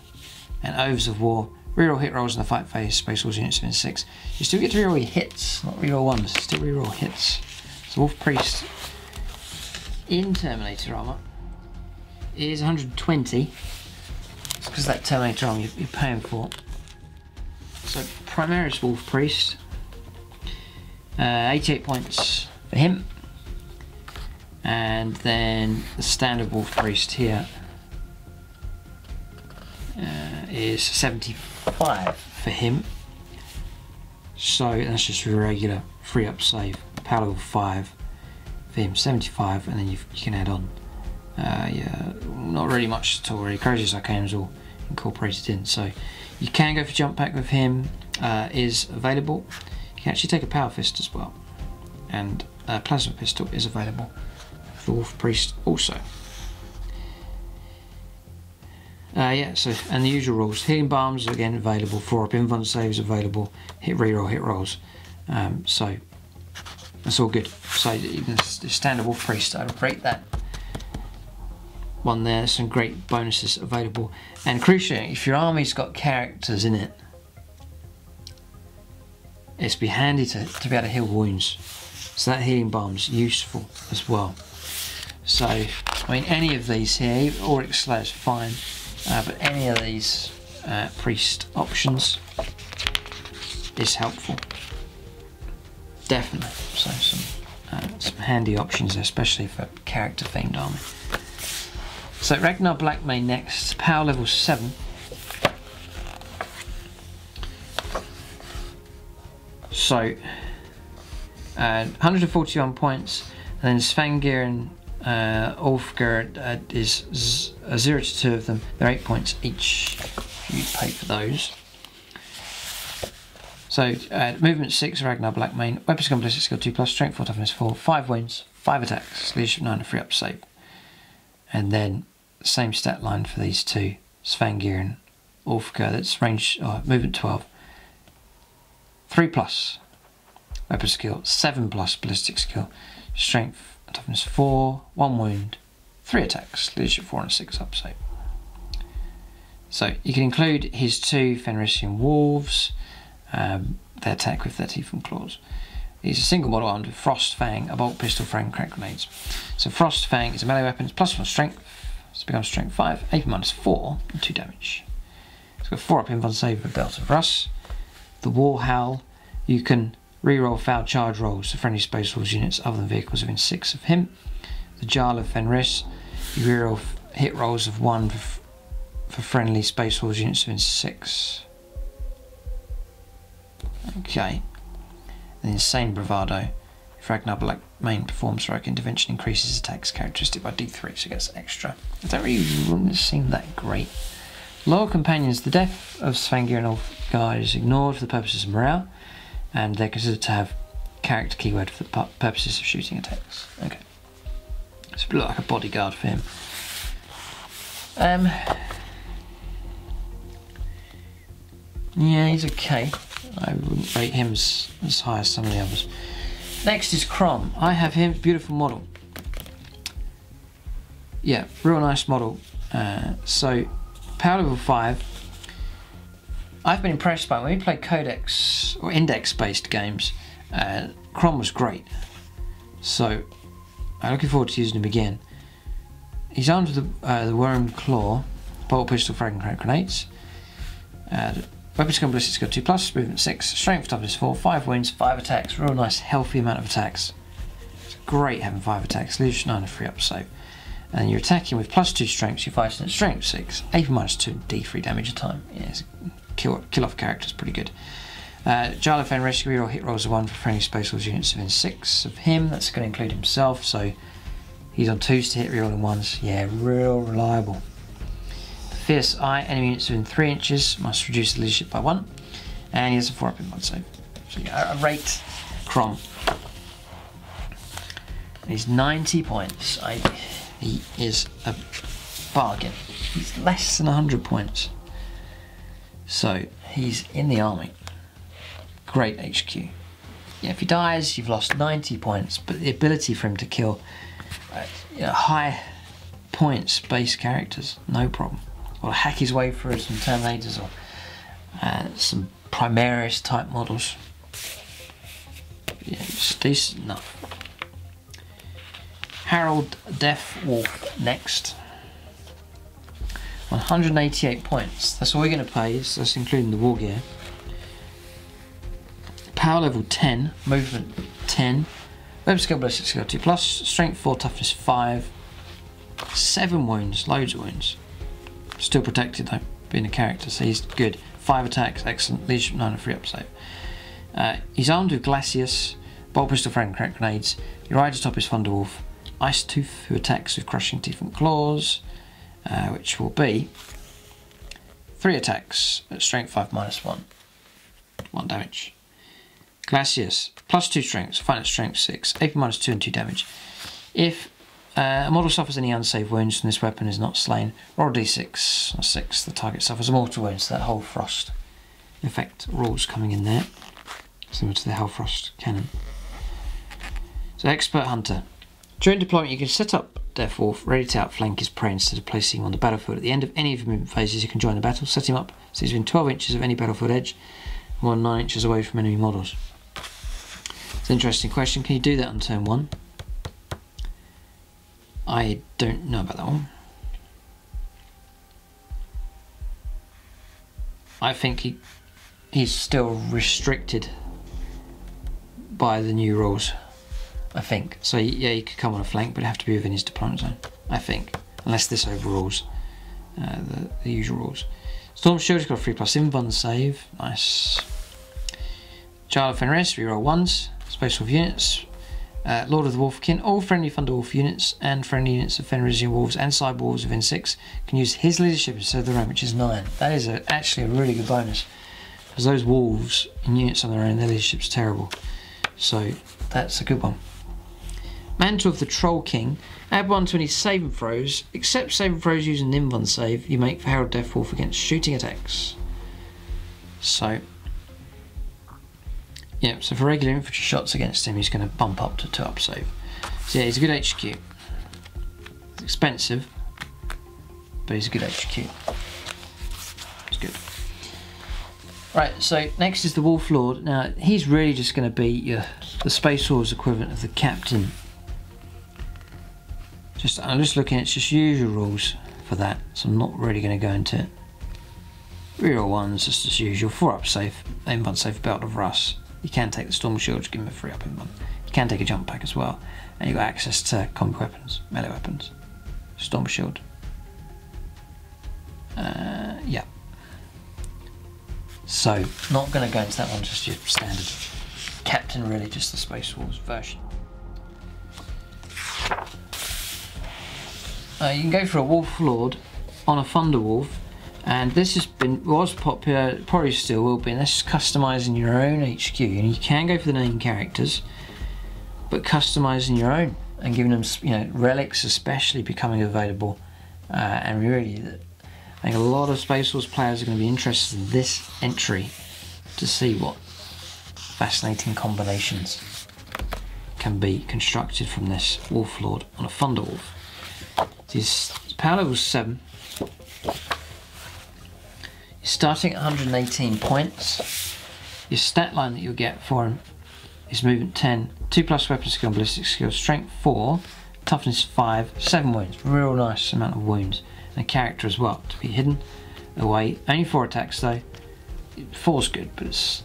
and Oaths of War. Reroll hit rolls in the fight phase, Space Wolves units within 6. You still get to reroll your hits, not reroll ones, still reroll hits. So Wolf Priest in Terminator armour is 120. It's because that Terminator arm you're paying for. So Primaris Wolf Priest, 88 points for him, and then the standard Wolf Priest here is 75 for him. So that's just a regular free up save. Power level 5 for him, 75, and then you can add on. Yeah, not really much at all. Really, Courageous Arcanum's all incorporated in. So you can go for jump pack with him. Is available. You can actually take a Power Fist as well, and a Plasma Pistol is available for the Wolf Priest also. Yeah, so, and the usual rules. Healing Balms again available, 4-up invuln saves available, hit reroll, hit rolls. So that's all good. So the standard Wolf Priest, I'd rate that one there. Some great bonuses available, and crucially, if your army's got characters in it, it's be handy to be able to heal wounds. So that Healing Balm's useful as well. So I mean, any of these here, Auric Slayer's fine. But any of these priest options is helpful, definitely. So some handy options, especially for character themed army. So Ragnar Blackmane next, power level 7. So 141 points, and then Svangir and Ulfgar is 0 to 2 of them. They're 8 points each. You pay for those. So movement 6, Ragnar Blackmane, weapons gun ballistic skill 2+, strength 4, toughness 4, 5 wounds, 5 attacks, leadership 9, and free up save. And then same stat line for these two, Svangir and Ulfgar. That's range movement 12, 3+, weapon skill 7+, ballistic skill, strength, toughness 4, 1 wound, 3 attacks, leadership 4 and 6 up save. So you can include his 2 Fenrisian wolves. They attack with their teeth and claws. He's a single model armed with Frost Fang, a bolt pistol, frag crack grenades. So Frost Fang is a melee weapon, it's +1 strength, so it becomes strength 5, AP -4, and 2 damage. It's got 4-up invuln save with Belt of Russ. The War Howl, you can reroll foul charge rolls to friendly Space Wolves units other than vehicles within 6 of him. The Jarl of Fenris, you reroll hit rolls of 1 for friendly Space Wolves units within 6. Okay. The Insane Bravado, if Ragnar Blackmane performs heroic intervention, increases attacks characteristic by D3, so it gets extra. It don't really seem that great. Loyal Companions, the death of Svangir and Ulfgar is ignored for the purposes of morale, and they're considered to have character keyword for the purposes of shooting attacks. Okay. It's a bit like a bodyguard for him. Yeah, he's okay. I wouldn't rate him as high as some of the others. Next is Crom. I have him, beautiful model. Yeah, real nice model. So, power level 5. I've been impressed by when we play Codex or index-based games. Crom was great, so I'm looking forward to using him again. He's armed with the Worm Claw, bolt pistol, frag and crack grenades. Weapons gun ballistic skill 2+, movement 6, strength toughness 4, 5 wounds, 5 attacks. Real nice, healthy amount of attacks. It's great having 5 attacks. Leadership 9 and free up save. And you're attacking with +2 strengths. You're fighting at strength 6, AP -2, D3 damage a time. Yeah, it's kill off characters, pretty good. Jarl of Fenris, reroll hit rolls of 1 for friendly Space Wolves units within 6 of him. That's going to include himself, so he's on 2s to hit rerolling 1s. Yeah, real reliable. Fierce Eye, enemy units within 3 inches must reduce the leadership by 1, and he has a 4-up invuln save. So yeah, I rate Crom. He's 90 points. He is a bargain. He's less than 100 points. So he's in the army. Great HQ. Yeah, if he dies, you've lost 90 points, but the ability for him to kill high points base characters, no problem. Or hack his way through some Terminators or some Primaris type models. Yeah, it's decent enough. Harold Death Wolf next. 188 points. That's all you're going to pay, so that's including the war gear. Power level 10, movement 10, weapon skill ballistic skill 2+, strength 4, toughness 5, 7 wounds, loads of wounds. Still protected though, being a character, so he's good. 5 attacks, excellent. Leadership 9 and free up save. He's armed with Glacius, bolt pistol, frag grenades. He rides atop his Thunderwolf, Ice Tooth, who attacks with crushing teeth and claws, which will be 3 attacks at strength 5 -1, 1 damage. Glacius, +2 strength, final strength 6, AP -2 and 2 damage. If a model suffers any unsaved wounds from this weapon is not slain, roll d6 or 6, the target suffers a mortal wound, so that whole frost effect rules coming in there, similar to the Hellfrost cannon. So Expert Hunter. During deployment you can set up Death Wolf ready to outflank his prey instead of placing him on the battlefield. At the end of any of your movement phases you can join the battle, set him up so he's within 12 inches of any battlefield edge and more than 9 inches away from enemy models. It's an interesting question. Can you do that on turn 1? I don't know about that one. I think he's still restricted by the new rules, I think. So yeah, he could come on a flank, but it'd have to be within his deployment zone, I think. Unless this overrules the usual rules. Storm Shield's got a 3+ invuln save, nice. Child of Fenris, reroll 1s. Space Wolf units. Lord of the Wolfkin, all friendly Thunderwolf units and friendly units of Fenrisian Wolves and Cyber Wolves within 6 can use his leadership instead of their own, which is 9. That is actually a really good bonus, because those Wolves in units on their own, their leadership's terrible. So that's a good one. Mantle of the Troll King, add 1 to any saving throws, except saving throws using an invuln save you make for Herald Death Wolf against shooting attacks. So yeah, so for regular infantry shots against him, he's going to bump up to 2+ save. So yeah, he's a good HQ. It's expensive, but he's a good HQ. It's good. Right, so next is the Wolf Lord. Now, he's really just going to be the Space Wolves equivalent of the Captain. I'm just looking at just usual rules for that, so I'm not really going to go into it. Reroll 1s, just as usual. 4+ save, invuln save, Belt of Rust. You can take the Storm Shield to give him a 3+ invuln. You can take a jump pack as well, and you've got access to combat weapons, melee weapons. Storm Shield. Yeah. So, not going to go into that one, just your standard Captain, really, just the Space Wolves version. You can go for a Wolf Lord on a Thunderwolf. And this was popular, probably still will be, and that's customising your own HQ. And you can go for the name characters, but customising your own and giving them, relics especially becoming available. And really, I think a lot of Space Wolves players are going to be interested in this entry to see what fascinating combinations can be constructed from this Wolf Lord on a Thunderwolf. His power level 7. You're starting at 118 points. Your stat line that you'll get for him is movement 10, 2+ weapon skill and ballistic skill, strength 4, toughness 5, 7 wounds. Real nice amount of wounds. And a character as well, to be hidden away. Only 4 attacks though. 4's good, but it's,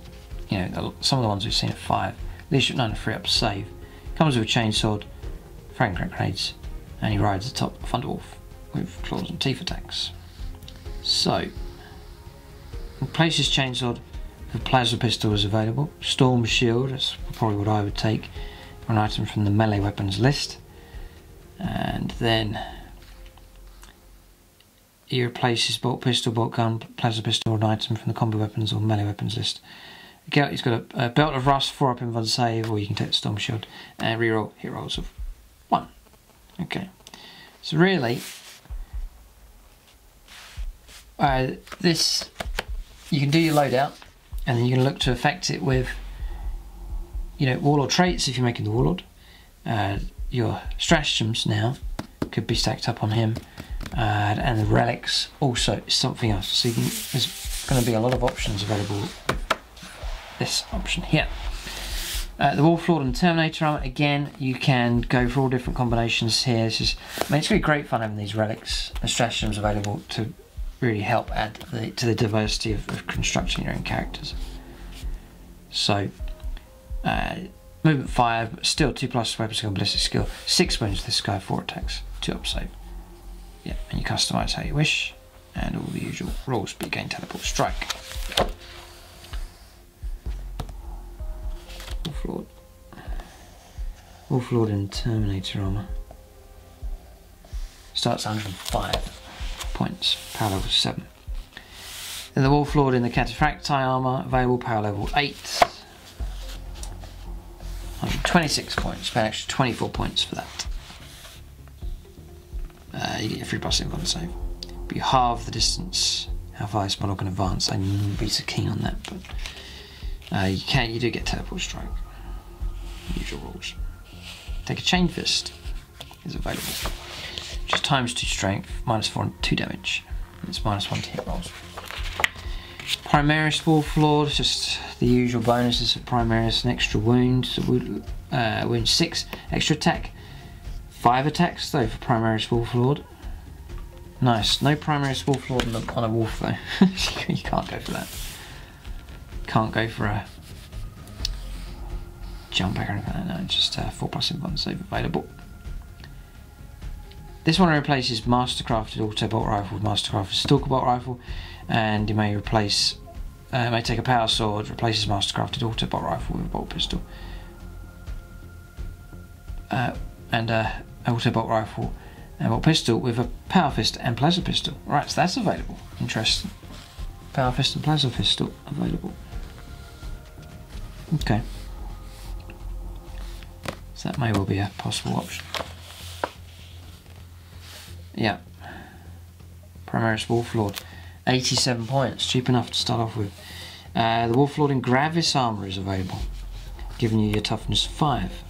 some of the ones we've seen at 5. Leadership 9 and 3+ save. Comes with a chainsword, frag grenades, and he rides atop a Thunderwolf with claws and teeth attacks. So, place his chainsword with plasma pistol is available. Storm Shield, that's probably what I would take, an item from the melee weapons list. And then he replaces bolt pistol, bolt gun, plasma pistol, or an item from the combo weapons or melee weapons list. He's got a Belt of Rust, 4+ invuln save, or you can take the Storm Shield and reroll hit rolls of 1. Okay, so really, this, you can do your loadout, and then you can look to affect it with, Warlord traits if you're making the Warlord. Your stratagems now could be stacked up on him, and the relics also is something else. So there's going to be a lot of options available with this option here. The Wolf Lord and Terminator armor, again, you can go for all different combinations here. It's going to be great fun having these relics and stratagems available to really help add to the diversity of constructing your own characters. So, movement 5, but still 2+ weapon skill, ballistic skill, 6 wounds with this guy, 4 attacks, 2 up save. Yeah, and you customise how you wish, and all the usual rules, but you gain teleport strike. Wolf Lord in Terminator armour. Starts 105 points, power level 7. Then the Wolf Lord in the Cataphracti armour, available, power level 8. 126 points, pay an extra 24 points for that. You get your 3+ invuln save. But you halve the distance, how far this model can advance. I wouldn't be so keen on that, but you do get teleport strike. Usual rules. Take a chain fist is available, which is ×2 strength, -4 and 2 damage. It's -1 to hit rolls. Primaris Wolf Lord, just the usual bonuses of Primaris: an extra wound, wound 6, extra attack, 5 attacks though for Primaris Wolf Lord. Nice. No Primaris Wolf Lord on a wolf though. You can't go for that. Can't go for a jump back or anything like that. No, just 4+ invuln save available. This one replaces Mastercrafted Auto Bolt Rifle with Mastercrafted Stalker Bolt Rifle, and you may replace, may take a Power Sword, replaces Mastercrafted Auto Bolt Rifle with a Bolt Pistol, and Auto Bolt Rifle and Bolt Pistol with a Power Fist and Plasma Pistol. Right, so that's available. Interesting. Power Fist and Plasma Pistol available. Okay. So that may well be a possible option. Yeah. Primaris Wolf Lord. 87 points, cheap enough to start off with. The Wolf Lord in Gravis armour is available, giving you your toughness 5.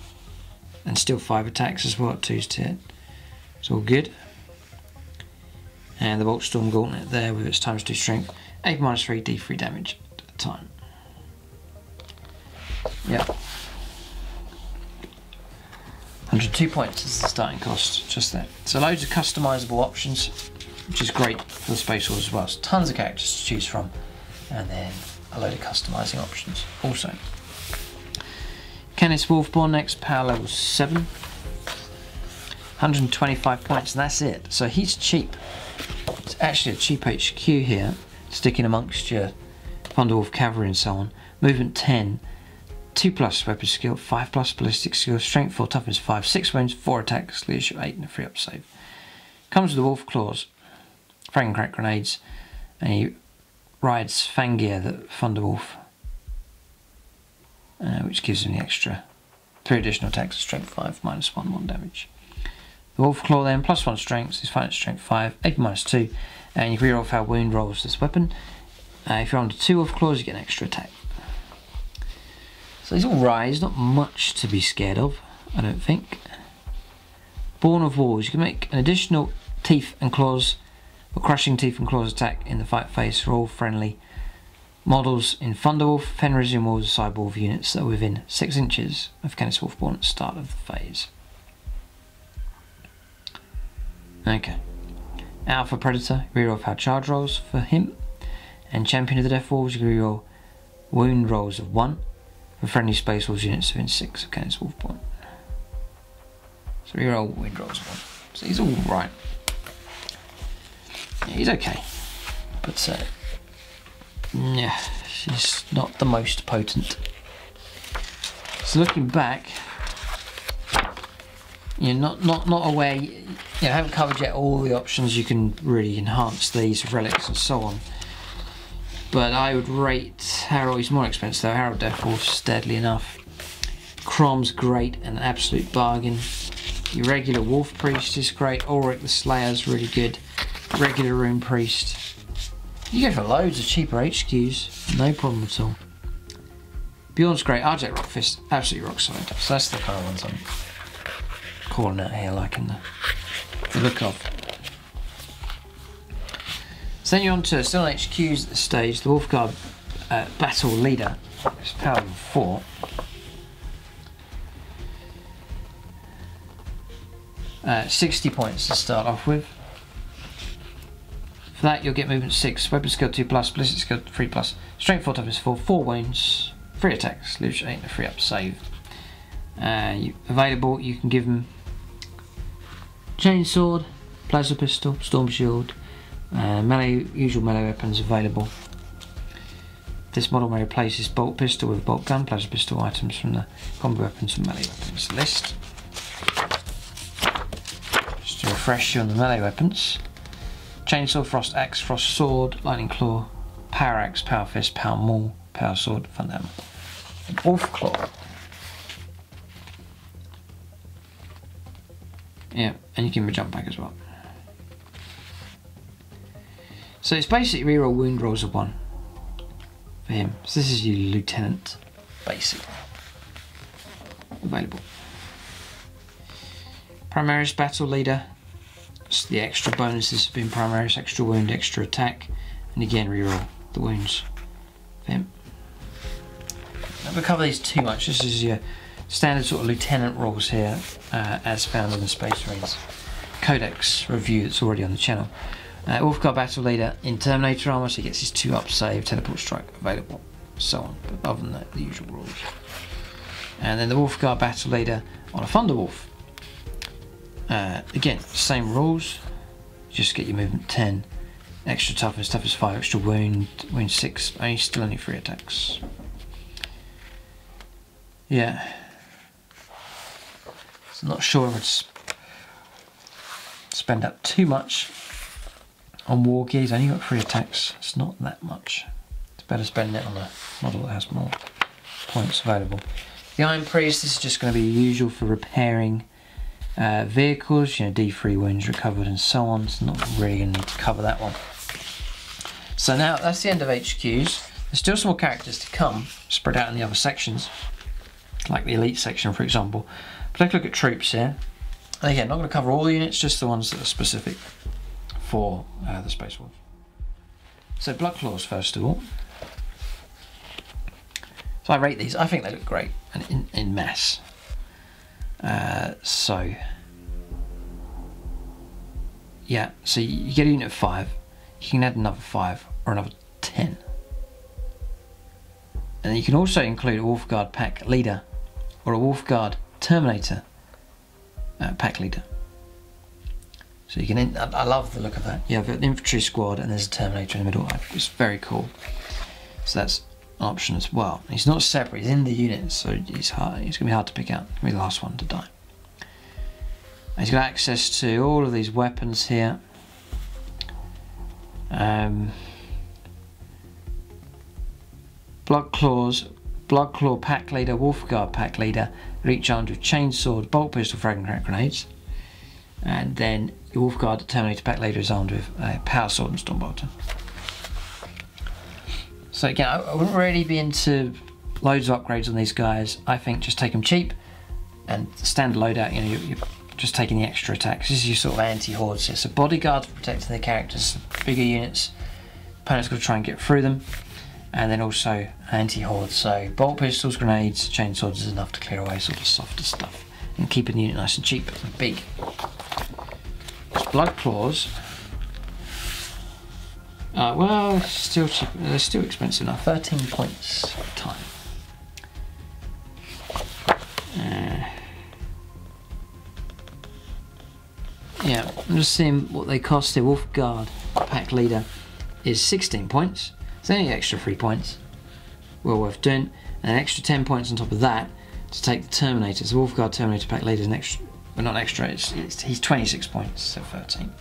And still 5 attacks as well, 2s to hit. It's all good. And the Bolt Storm Gauntlet there with its ×2 strength, 8 -3 D3 damage at a time. Yeah. 102 points is the starting cost, just there. So loads of customisable options, which is great for the Space Wars as well. So tons of characters to choose from, and then a load of customising options also. Canis Wolfborn next, power level 7. 125 points, and that's it. So he's cheap. It's actually a cheap HQ here, sticking amongst your Thunderwolf Cavalry and so on. Movement 10. 2+ weapon skill, 5+ ballistic skill, strength 4, toughness 5, 6 wounds, 4 attacks, leadership 8, and a 3 up save. Comes with the Wolf Claws, frag and crack grenades, and he rides Fangear, the Thunderwolf, which gives him the extra 3 additional attacks, strength 5, -1, 1 damage. The Wolf Claw then, +1 strength, his fighting strength 5, 8 -2, and you can reroll how wound rolls this weapon. If you're under 2 Wolf Claws, you get an extra attack. So he's alright, he's not much to be scared of, I don't think. Born of Wars, you can make an additional Teeth and Claws, or Crushing Teeth and Claws attack in the fight phase for all friendly models in Thunderwolf, Fenrisian Wolves, Cyborg units that are within 6 inches of Canis Wolfborn at the start of the phase. Okay. Alpha Predator, reroll how charge rolls for him. And Champion of the Death Wolves, you can reroll wound rolls of 1. For friendly Space Wolves units within 6 of Canis Wolfborn. So reroll wound rolls 1. So he's alright. Yeah, he's okay. But yeah, she's not the most potent. So looking back, you're not aware, you haven't covered yet all the options you can really enhance these relics and so on. But I would rate Harold, he's more expensive though, Harold Deathwolf's steadily enough. Crom's great, an absolute bargain. Your regular Wolf Priest is great, Ulrich the Slayer's really good. Regular Rune Priest. You go for loads of cheaper HQs, no problem at all. Bjorn's great, Arjet Rockfish, absolutely rock solid. So that's the kind of ones I'm calling out here, liking the look of. So then you're on to, still on HQs at this stage, the Wolfguard Battle Leader, it's power level 4. =60 points to start off with. For that you'll get movement 6, weapon skill 2+, ballistic skill 3+, strength 4, toughness 4, 4 wounds, 3 attacks, loot 8 and a 3 up save. Available, you can give them chainsword, plasma pistol, storm shield, melee, usual melee weapons available. This model may replace this bolt pistol with bolt gun, plasma pistol, items from the combo weapons and melee weapons list. Just to refresh you on the melee weapons: chainsaw, frost axe, frost sword, lightning claw, power axe, power fist, power maul, power sword, thunder hammer, and wolf claw. Yeah, and you can give him a jump back as well. So it's basically reroll wound rolls of 1 for him. So this is your lieutenant, basically. Available. Primaris battle leader. It's the extra bonuses have been Primaris, extra wound, extra attack, and again reroll the wounds for him. I'm not going to cover these too much. This is your standard sort of lieutenant rolls here, as found in the Space Marines Codex review that's already on the channel. Wolfguard battle leader in Terminator armor, so he gets his 2 up save, teleport strike available, so on. But other than that, the usual rules. And then the Wolfguard battle leader on a Thunderwolf. Again, same rules. Just get your movement 10, extra toughness, toughness 5, extra wound, wound 6, still only 3 attacks. Yeah. So I'm not sure if I'd spend up too much on Wargames. I only got 3 attacks. It's not that much. It's better spending it on a model that has more points available. The Iron Priest, this is just going to be usual for repairing vehicles, you know, D3 wounds recovered and so on. It's not really going to need to cover that one. So now that's the end of HQs. There's still some more characters to come, spread out in the other sections, like the elite section, for example. But take a look at troops here. And again, not going to cover all the units, just the ones that are specific for the Space Wolf. So Blood Claws first of all. So I rate these. I think they look great and in mass. So yeah, so you get a unit of 5. You can add another 5 or another 10. And you can also include a Wolfguard pack leader or a Wolfguard Terminator pack leader. So you can, I love the look of that. You have an infantry squad and there's a Terminator in the middle. It's very cool. So that's an option as well. He's not separate, he's in the unit, so he's going to be hard to pick out. He'll be the last one to die. And he's got access to all of these weapons here. Blood Claw pack leader, Wolfguard pack leader, reach armed with chainsword, bolt pistol, fragment grenades. And then your Wolfguard Terminator pack leader is armed with a power sword and stormbolter. So again, I wouldn't really be into loads of upgrades on these guys. I think just take them cheap and standard loadout. You know, you're just taking the extra attacks. This is your sort of anti-hordes here. So bodyguards for protecting their characters, bigger units. Opponent's got to try and get through them. And then also anti-horde. So bolt pistols, grenades, chainswords is enough to clear away sort of softer stuff and keeping the unit nice and cheap and big. There's Blood Claws. Well, still cheap. They're still expensive now. 13 points at a time. Yeah, I'm just seeing what they cost. The Wolfguard pack leader is 16 points. It's only extra 3 points. Well worth doing. And an extra 10 points on top of that to take the Terminators. The Wolfguard Terminator pack leader is an extra, well, not extra. He's 26 points, so 13.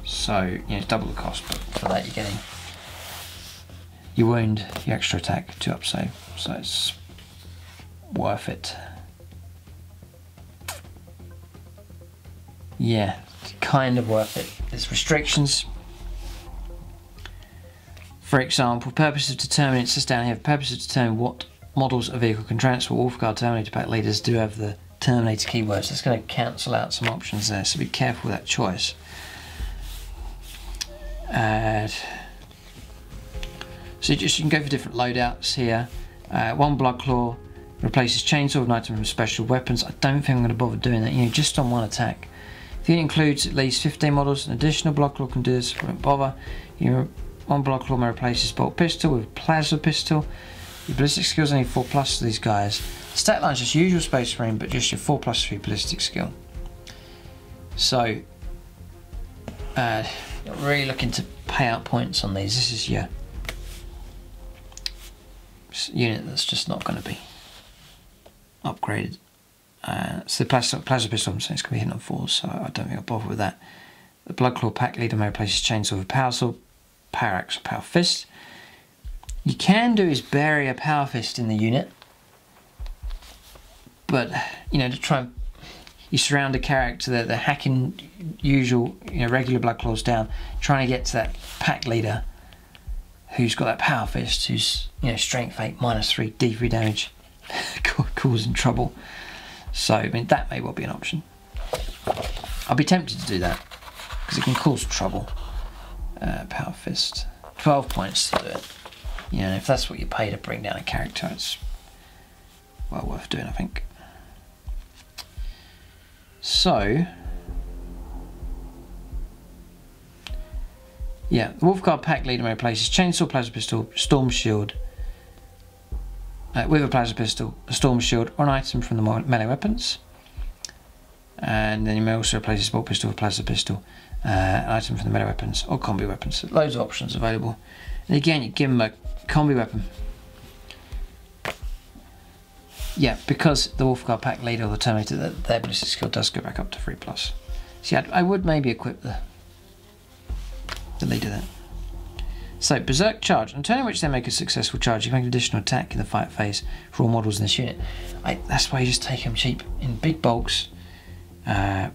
So, you know, it's double the cost, but for that you're getting your wound, your extra attack, 2 up save. So it's worth it. Yeah, it's kind of worth it. There's restrictions. For example, purpose of determining, it says down here, purpose of determining what models a vehicle can transport. Wolfguard Terminator pack leaders do have the Terminator keywords. That's going to cancel out some options there, so be careful with that choice. So you can go for different loadouts here. One Blood Claw replaces chainsaw with an item from special weapons. I don't think I'm going to bother doing that. You know, just on one attack, If the unit includes at least 15 models, an additional Bloodclaw can do this, won't bother. One Bloodclaw may replace his bolt pistol with plasma pistol. Your ballistic skills only 4+ to these guys. Stat line's just usual Space Marine, but just your 4+3 ballistic skill. So, not really looking to pay out points on these. This is your unit that's just not going to be upgraded. So the plasma pistol, I'm saying it's going to be hitting on 4s, so I don't think I'll bother with that. The Bloodclaw Pack Leader may replace his chainsaw with a power sword, power axe, or power fist. You can do is bury a power fist in the unit, but you know, to try and you surround a character that they're hacking usual, regular Bloodclaws down, trying to get to that Pack Leader who's got that power fist, who's strength 8 -3 D3 damage, causing trouble. So I mean that may well be an option. I'll be tempted to do that because it can cause trouble. Power fist, 12 points to do it. If that's what you pay to bring down a character, it's well worth doing, I think. So, yeah, the Wolfguard Pack Leader may replace his chainsaw, plasma pistol, storm shield with a plasma pistol, a storm shield, or an item from the melee weapons. And then you may also replace his bolt pistol with a plasma pistol, an item from the melee weapons, or combi weapons. So loads of options available. And again, you give him a combi weapon. Yeah, because the Wolfguard Pack Leader or the Terminator, their ballistic skill does go back up to 3+. See, I would maybe equip the leader then. So, Berserk Charge. On a turn in which they make a successful charge, you make an additional attack in the fight phase for all models in this unit. That's why you just take them cheap in big bulks, and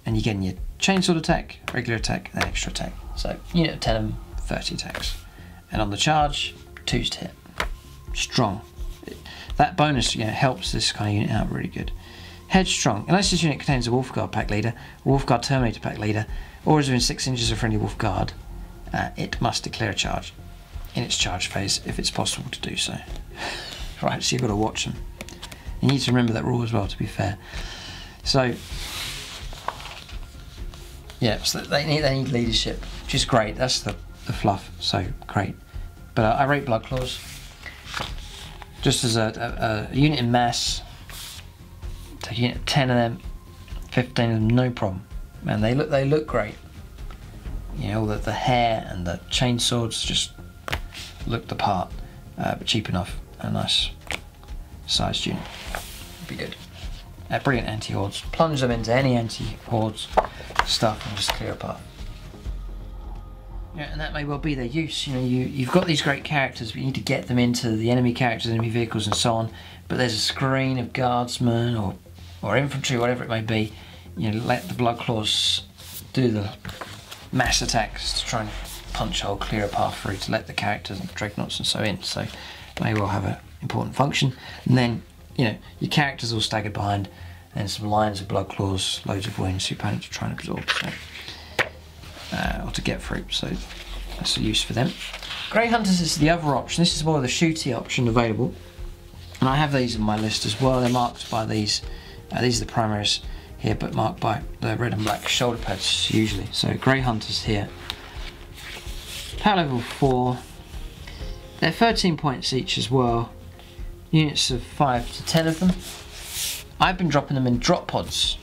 you're getting your chainsword attack, regular attack, and extra attack. So, unit of 10 of them, 30 attacks. And on the charge, 2s to hit. Strong. That bonus helps this kind of unit out really good. Headstrong. Unless this unit contains a Wolfguard Pack Leader, a Wolfguard Terminator Pack Leader, or is within 6 inches of friendly Wolfguard, it must declare a charge in its charge phase if it's possible to do so. Right, so you've got to watch them. You need to remember that rule as well, to be fair. So, yeah, so they need leadership, which is great. That's the fluff, so great. But I rate Bloodclaws. Just as a unit in mass, take a unit of 10 of them, 15 of them, no problem. Man, they look great. All the hair and the chainswords just look the part, but cheap enough. A nice sized unit. Be good. Brilliant anti-hordes. Plunge them into any anti-hordes stuff and just clear a path. Yeah, and that may well be their use. You've got these great characters, but you need to get them into the enemy characters, enemy vehicles, and so on. But there's a screen of guardsmen or infantry, whatever it may be. Let the Bloodclaws do the mass attacks to try and punch a hole, clear a path through to let the characters and dreadnoughts and so in. So may well have an important function. And then your characters all staggered behind, and some lines of Bloodclaws, loads of wounds, your opponents are trying to absorb. So. Or to get through, so that's a use for them. Grey Hunters is the other option. This is more of the shooty option available, and I have these on my list as well. They're marked by these are the primaries here, but marked by the red and black shoulder pads usually. So Grey Hunters here, power level 4. They're 13 points each as well. Units of 5 to 10 of them. I've been dropping them in drop pods.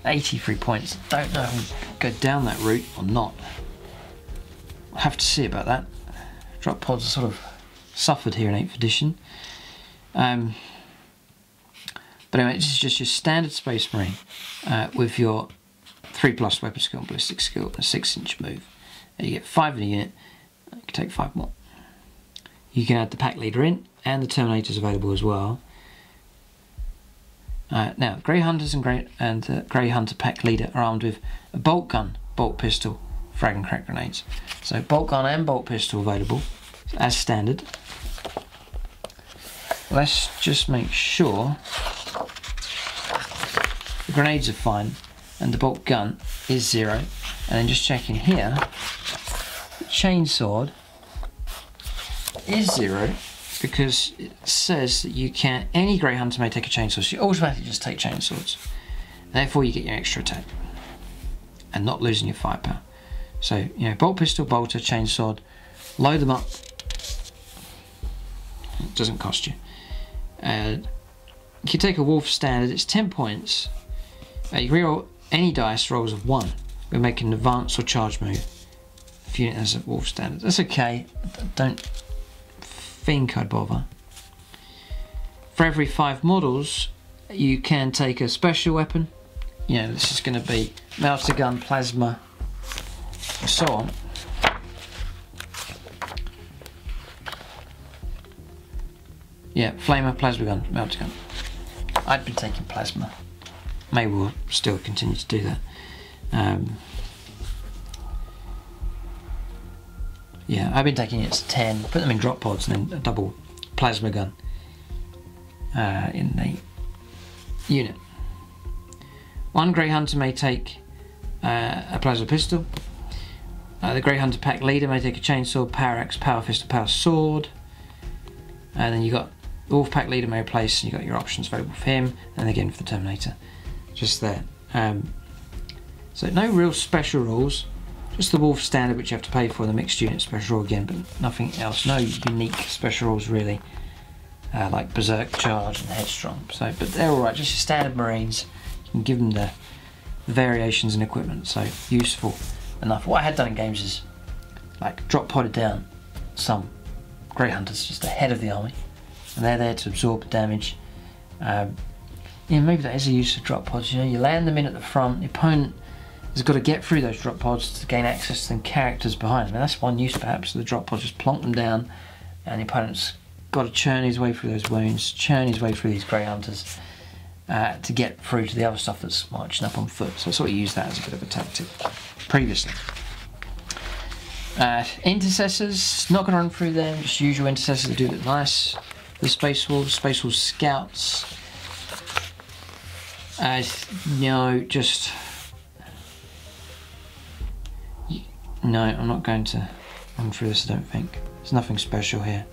83 points. Don't know if we'll go down that route or not. I'll have to see about that. Drop pods are sort of suffered here in 8th edition. But anyway, this is just your standard Space Marine with your 3+ weapon skill and ballistic skill and a 6-inch move. And you get 5 in a unit. You can take 5 more. You can add the Pack Leader in, and the Terminators available as well. Now, Grey Hunters and Grey Hunter Pack Leader are armed with a bolt gun, bolt pistol, frag and crack grenades. So bolt gun and bolt pistol available as standard. Let's just make sure the grenades are fine and the bolt gun is 0. And then just checking here, the chainsword is 0. Because it says that any Grey Hunter may take a chainsaw, so you automatically just take chainswords. Therefore, you get your extra attack and not losing your firepower. So, you know, bolt pistol, bolter, chainsword, load them up. It doesn't cost you. If you take a wolf standard, it's 10 points. You reroll any dice rolls of 1 when making an advance or charge move. If unit has a wolf standard, that's okay. I don't think I'd bother. For every 5 models, you can take a special weapon. You know, this is going to be melter gun, plasma, and so on. Yeah, flamer, plasma gun, melter gun. I'd been taking plasma. Maybe we'll still continue to do that. Yeah, I've been taking it to 10, put them in drop pods, and then a double plasma gun in the unit. One Grey Hunter may take a plasma pistol. The Grey Hunter pack leader may take a chainsaw, power axe, power fist, or power sword. And then you got the wolf pack leader may replace, and you got your options available for him, and again for the Terminator, just there. So no real special rules, just the wolf standard which you have to pay for, the mixed unit special rule again, but nothing else. No unique special rules really, like berserk, charge, and headstrong. So, but they're all right. Just your standard Marines. You can give them the variations in equipment. So useful enough. What I had done in games is like drop podded down some Grey Hunters just ahead of the army, and they're there to absorb the damage. Yeah, maybe that is a use of drop pods. You know, you land them in at the front. The opponent has got to get through those drop pods to gain access to the characters behind them. And that's one use perhaps of the drop pods. Just plonk them down, and the opponent's got to churn his way through those wounds, churn his way through these Grey Hunters to get through to the other stuff that's marching up on foot. So I sort of used that as a bit of a tactic previously. Intercessors, not going to run through them, just usual intercessors that do look nice. The Space Wolves Scouts. No, no, I'm not going to run through this, I don't think. There's nothing special here.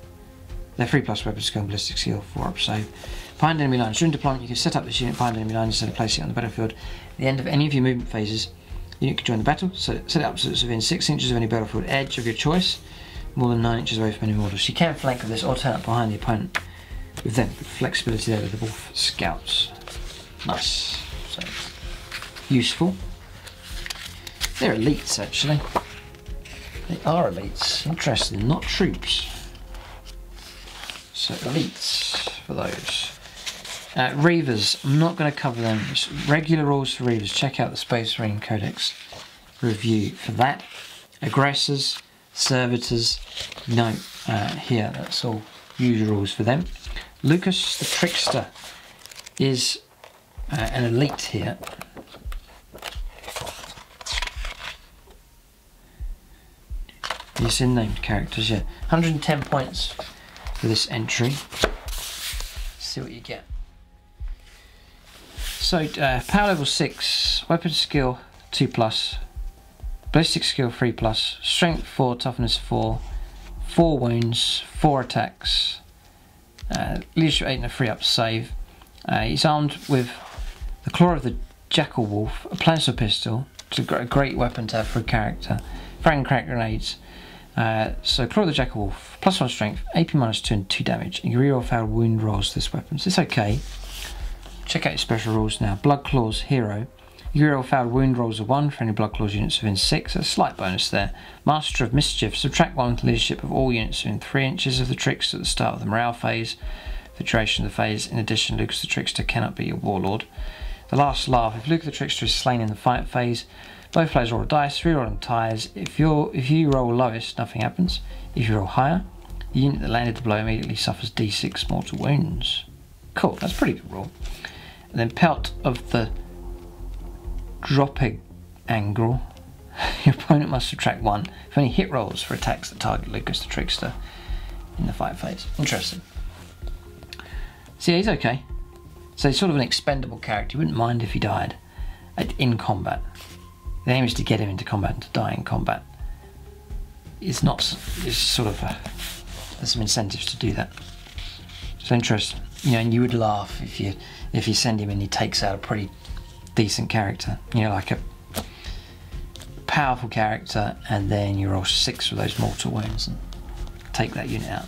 They're 3+ weapon skill, ballistic skill, 4 up save. Behind enemy lines. During deployment, you can set up this unit behind enemy lines instead of placing it on the battlefield. At the end of any of your movement phases, the unit can join the battle, so set it up so it's within 6 inches of any battlefield edge of your choice, more than 9 inches away from any models. You can flank with this or turn up behind the opponent with them. Flexibility there with the Wolf Scouts. Nice. So, useful. They're elites actually. They are elites. Interesting, not troops. So elites for those. Reavers, I'm not going to cover them. Just regular rules for Reavers. Check out the Space Marine Codex review for that. Aggressors, servitors, no, here, that's all usual rules for them. Lucas the Trickster is an elite here. These in-named characters, yeah. 110 points for this entry. Let's see what you get. So, power level 6, weapon skill 2+, ballistic skill 3+, strength 4, toughness 4, 4 wounds, 4 attacks, leadership 8 and a 3+ save. He's armed with the claw of the Jackal Wolf, a plasma pistol, it's a great weapon to have for a character, frag crack grenades. So claw of the Jackal Wolf, +1 strength, AP -2 and 2 damage. You can reroll failed wound rolls to this weapon, so it's okay. Check out your special rules now. Blood Claws Hero. You reroll failed wound rolls of 1 for any Blood Claws units within 6. A slight bonus there. Master of Mischief. Subtract 1 to leadership of all units within 3 inches of the Trickster at the start of the morale phase. For the duration of the phase. In addition, Lucas the Trickster cannot be your warlord. The Last Laugh. If Lucas the Trickster is slain in the fight phase, both players roll a dice, reroll them ties. If you roll lowest, nothing happens. If you roll higher, the unit that landed the blow immediately suffers D6 mortal wounds. Cool, that's a pretty good rule. And then Pelt of the Dropping Angle. Your opponent must subtract 1 for any hit rolls for attacks that target Lucas the Trickster in the fight phase. Interesting. So yeah, he's okay. So he's sort of an expendable character. You wouldn't mind if he died in combat. The aim is to get him into combat and to die in combat. It's not. It's sort of. There's some incentives to do that. So interesting. You know, and you would laugh if you send him and he takes out a pretty decent character. You know, like a powerful character, and then you roll 6 for those mortal wounds and take that unit out.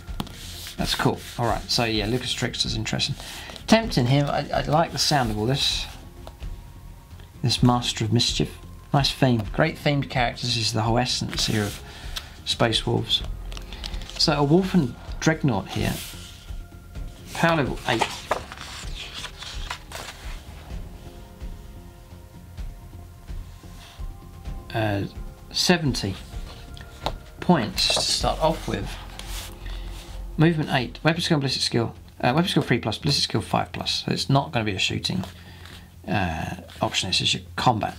That's cool. Alright, so yeah, Lucas Trickster's interesting. Tempting him, I like the sound of all this. This Master of Mischief. Nice theme. Great themed characters. This is the whole essence here of Space Wolves. So a Wolfen Dreadnought here. Power level 8. 70 points to start off with. Movement 8, weapon skill and ballistic skill. Weapon skill 3+, ballistic skill 5+. So it's not going to be a shooting option, this is your combat.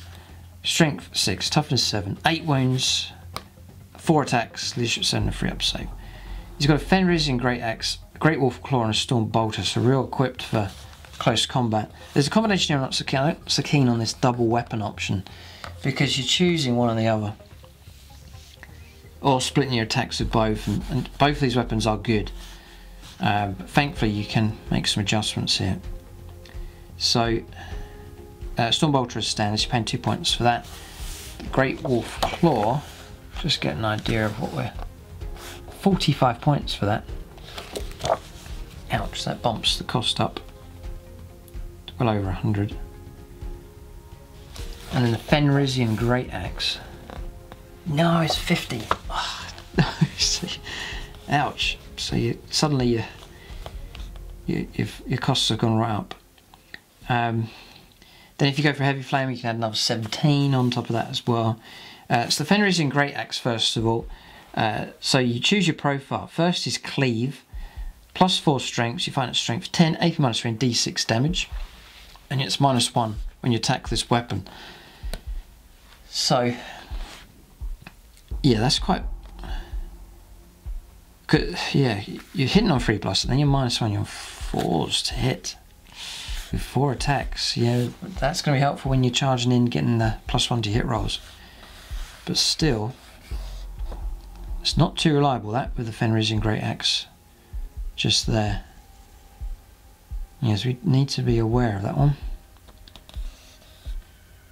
Strength 6, toughness 7, 8 wounds, 4 attacks, leadership 7 and 3 up save. He's got a Fenrisian Great Axe, a Great Wolf Claw and a Storm Bolter, so real equipped for close combat. There's a combination here I'm not so keen on this double weapon option, because you're choosing one or the other, or splitting your attacks with both, and both of these weapons are good. But thankfully you can make some adjustments here. So Storm Bolter is standard, you're paying 2 points for that. Great Wolf Claw, just get an idea of what we're... 45 points for that. Ouch, that bumps the cost up well over 100. And then the Fenrisian Great Axe. No, it's 50. Oh, no, ouch. So suddenly your costs have gone right up. Then if you go for Heavy Flame, you can add another 17 on top of that as well. So the Fenrisian Great Axe, first of all. So you choose your profile. First is Cleave, +4 strength. You find it strength 10, AP -3 and D6 damage. And it's -1 when you attack this weapon. So yeah, that's quite good. Yeah, you're hitting on 3+, and then you're -1 on 4s to hit with 4 attacks. Yeah, that's going to be helpful when you're charging in, getting the +1 to hit rolls. But still, it's not too reliable, that, with the Fenrisian Great Axe just there. Yes, we need to be aware of that one.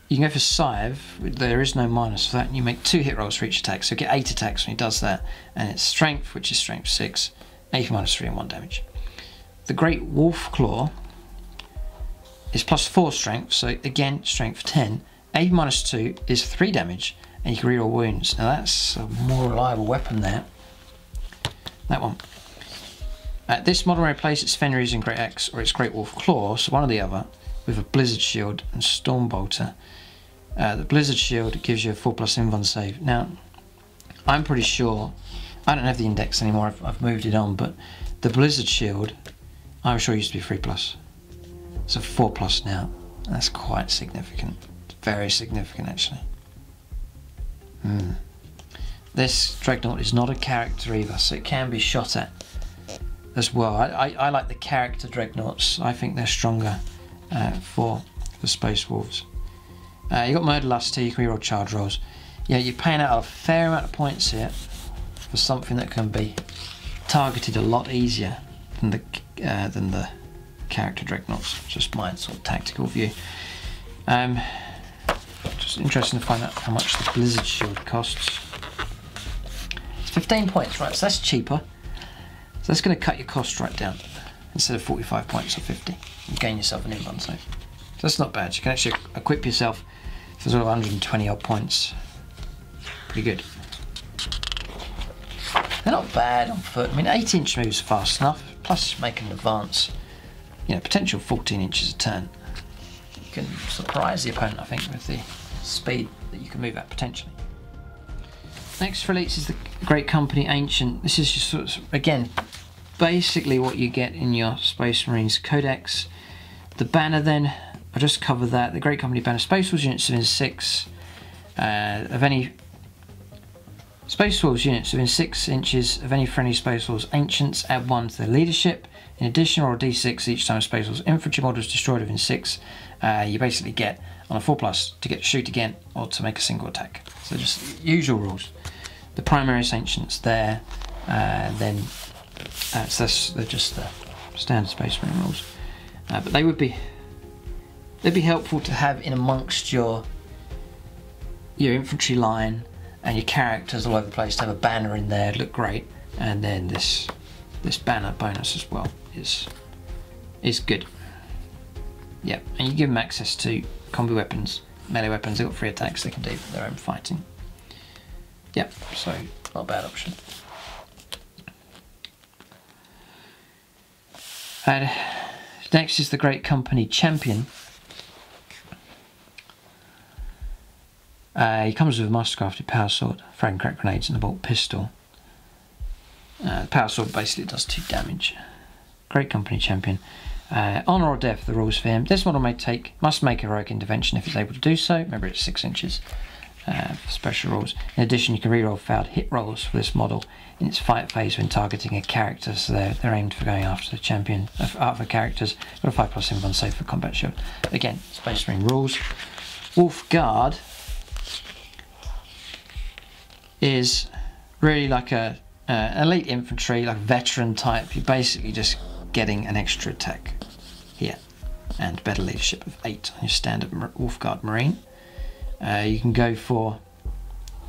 You can go for Scythe, there is no minus for that, and you make 2 hit rolls for each attack, so you get 8 attacks when he does that, and it's Strength, which is Strength 6, AP -3 and 1 damage. The Great Wolf Claw is +4 Strength, so again, Strength 10, AP -2 is 3 damage, and you can reroll wounds. Now that's a more reliable weapon there. That one. This model may replace its Fenrisian Great Axe or its Great Wolf Claw, so one or the other, with a Blizzard Shield and Storm Bolter. The Blizzard Shield gives you a 4+ invuln save. Now, I'm pretty sure, I don't have the index anymore, I've moved it on, but the Blizzard Shield, I'm sure used to be 3+. It's a 4+ now. That's quite significant. It's very significant, actually. This Dreadnought is not a character either, so it can be shot at as well. I like the character Dreadnoughts. I think they're stronger for the Space Wolves. You got Murderlust here, you can reroll charge rolls. Yeah, you're paying out a fair amount of points here for something that can be targeted a lot easier than the character Dreadnoughts. Just my sort of tactical view. Just interesting to find out how much the Blizzard Shield costs. It's 15 points, right? So that's cheaper. So that's going to cut your cost right down. Instead of 45 points or 50, you gain yourself an invuln save. So that's not bad. You can actually equip yourself for sort of 120 odd points. Pretty good. They're not bad on foot. I mean, 8-inch moves fast enough. Plus, make an advance. You know, potential 14 inches a turn. You can surprise the opponent, I think, with the speed that you can move at potentially. Next for elites is the Great Company Ancient. This is just sort of, again, basically what you get in your Space Marines Codex. The banner then, I'll just cover that. The Great Company banner, Space Wolves units within 6 of any Space Wolves units within 6 inches of any friendly Space Wolves Ancients, add 1 to their leadership. In addition, roll a d6 each time a Space Wolves infantry model is destroyed within 6. You basically get on a 4+ to get to shoot again or to make a single attack. So just usual rules. The Primaris Ancients there, then so they're just the standard Space Marine rules. But they would be they'd be helpful to have in amongst your infantry line and your characters all over the place. To have a banner in there, look great, and then this banner bonus as well is good. Yeah, and you give them access to combi weapons, melee weapons. They've got 3 attacks they can do for their own fighting. Yeah, so not a bad option. And next is the Great Company Champion. He comes with a mastercrafted power sword, frag and crack grenades, and a bolt pistol. The power sword basically does 2 damage. Great Company Champion. Honour or death, the rules for him. This model must make a heroic intervention if it's able to do so. Remember, it's 6 inches for special rules. In addition, you can reroll failed hit rolls for this model in its fight phase when targeting a character. So they're aimed for going after the champion, after characters. Got a 5+ inv on save for combat shield. Again, Space Marine rules. Wolf Guard is really like a elite infantry, like veteran type. You're basically just getting an extra attack here and better leadership of 8 on your standard Wolfguard Marine. You can go for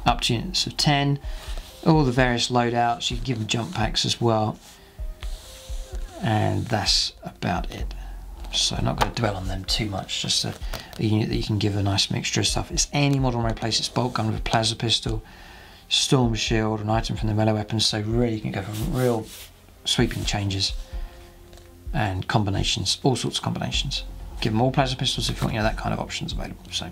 up to units of 10, all the various loadouts. You can give them jump packs as well, and that's about it. So I'm not going to dwell on them too much, just a unit that you can give a nice mixture of stuff. It's any model replace its bolt gun with a plasma pistol, storm shield, an item from the melee weapons, so really you can go for real sweeping changes and combinations, all sorts of combinations. Give them all plasma pistols if you want, that kind of options available. So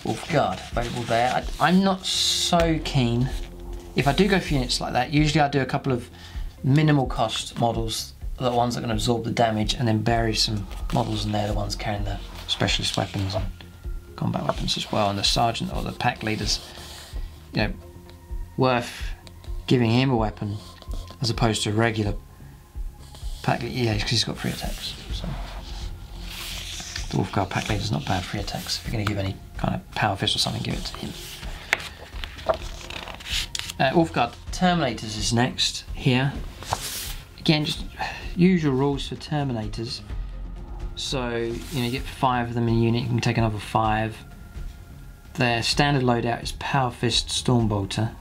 Wolf Guard available there. I'm not so keen. If I do go for units like that, usually I do a couple of minimal cost models, the ones that are going to absorb the damage, and then bury some models in there, the ones carrying the specialist weapons and combat weapons as well, and the sergeant or the pack leaders. Worth giving him a weapon as opposed to a regular pack. Yeah, because he's got 3 attacks. So the Wolfguard pack leader's not bad, 3 attacks. If you're going to give any kind of power fist or something, give it to him. Wolfguard Terminators is next here. Again, just usual rules for Terminators. So you get 5 of them in a unit. You can take another 5. Their standard loadout is Power Fist, Stormbolter.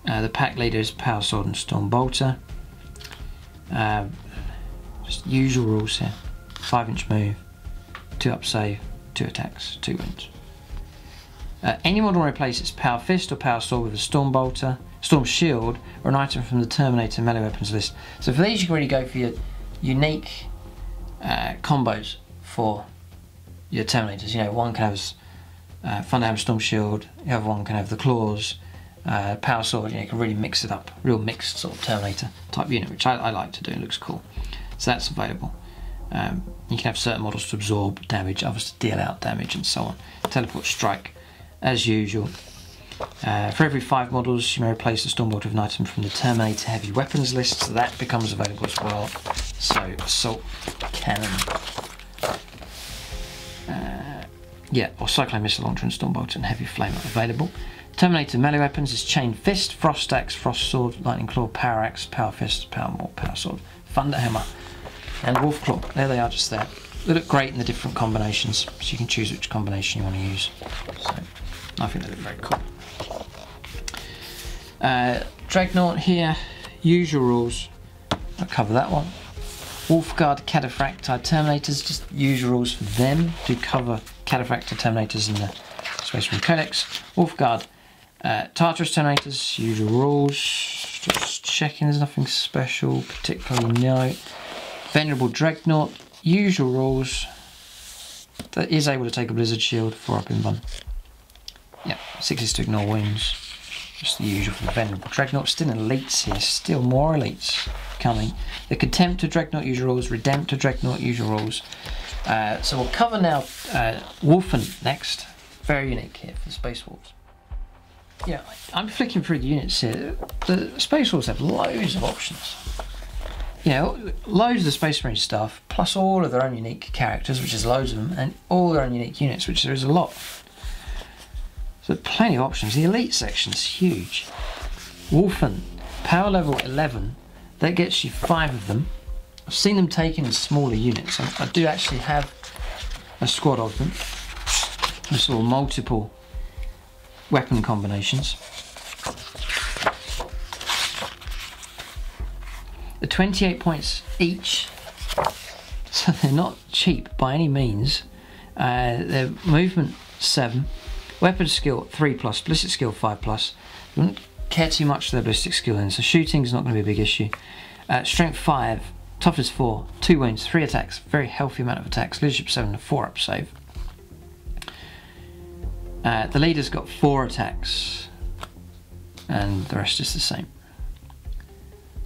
The pack leader is Power Sword and Stormbolter. Just usual rules here. 5-inch move, 2 up save, 2 attacks, 2 wins. Any model replaces Power Fist or Power Sword with a Stormbolter, Storm Shield, or an item from the Terminator melee weapons list. So for these you can really go for your unique combos for your Terminators. One can have Thunderhammer Storm Shield, the other one can have the Claws, Power Sword. You can really mix it up, real mixed sort of Terminator type unit, which I like to do. It looks cool. So that's available. You can have certain models to absorb damage, others to deal out damage, and so on. Teleport Strike, as usual. For every 5 models, you may replace the Stormbolter with an item from the Terminator heavy weapons list, so that becomes available as well. So Assault Cannon. Or Cyclone Missile Launcher and Stormbolter and Heavy Flame are available. Terminator melee weapons is Chain Fist, Frost Axe, Frost Sword, Lightning Claw, Power Axe, Power Fist, Power Maul, Power Sword, Thunderhammer, and Wolf Claw. There they are, just there. They look great in the different combinations, so you can choose which combination you want to use. So I think they look very cool. Dreadnought here, usual rules. I'll cover that one. Wolfguard Cataphracti Terminators, just usual rules for them to cover Cataphracti Terminators in the Space Marine Codex. Wolfguard Tartarus Terminators, usual rules. Just checking, there's nothing special particularly, no. Venerable Dreadnought, usual rules. That is able to take a Blizzard Shield, 4 up in 1. Yeah, 6 is to ignore wounds. Just the usual for the Venerable Dreadnought. Still elites here, still more elites coming. The Contemptor Dreadnought usual rules, Redemptor Dreadnought usual rules. So we'll cover now Wolfen next. Very unique here for the Space Wolves. I'm flicking through the units here. The Space Wolves have loads of options. Loads of the Space Marine stuff, plus all of their own unique characters, which is loads of them, and all their own unique units, which there is a lot. So plenty of options. The elite section is huge. Wolfen, power level 11, that gets you 5 of them. I've seen them taken in smaller units. I do actually have a squad of them. I saw multiple weapon combinations. They're 28 points each, so they're not cheap by any means. They're movement 7, weapon skill 3+, ballistic skill 5+. You wouldn't care too much for their ballistic skill then, so shooting is not going to be a big issue. Strength 5, toughness 4, 2 wounds, 3 attacks, very healthy amount of attacks, leadership 7, a 4-up save. The leader's got 4 attacks, and the rest is the same.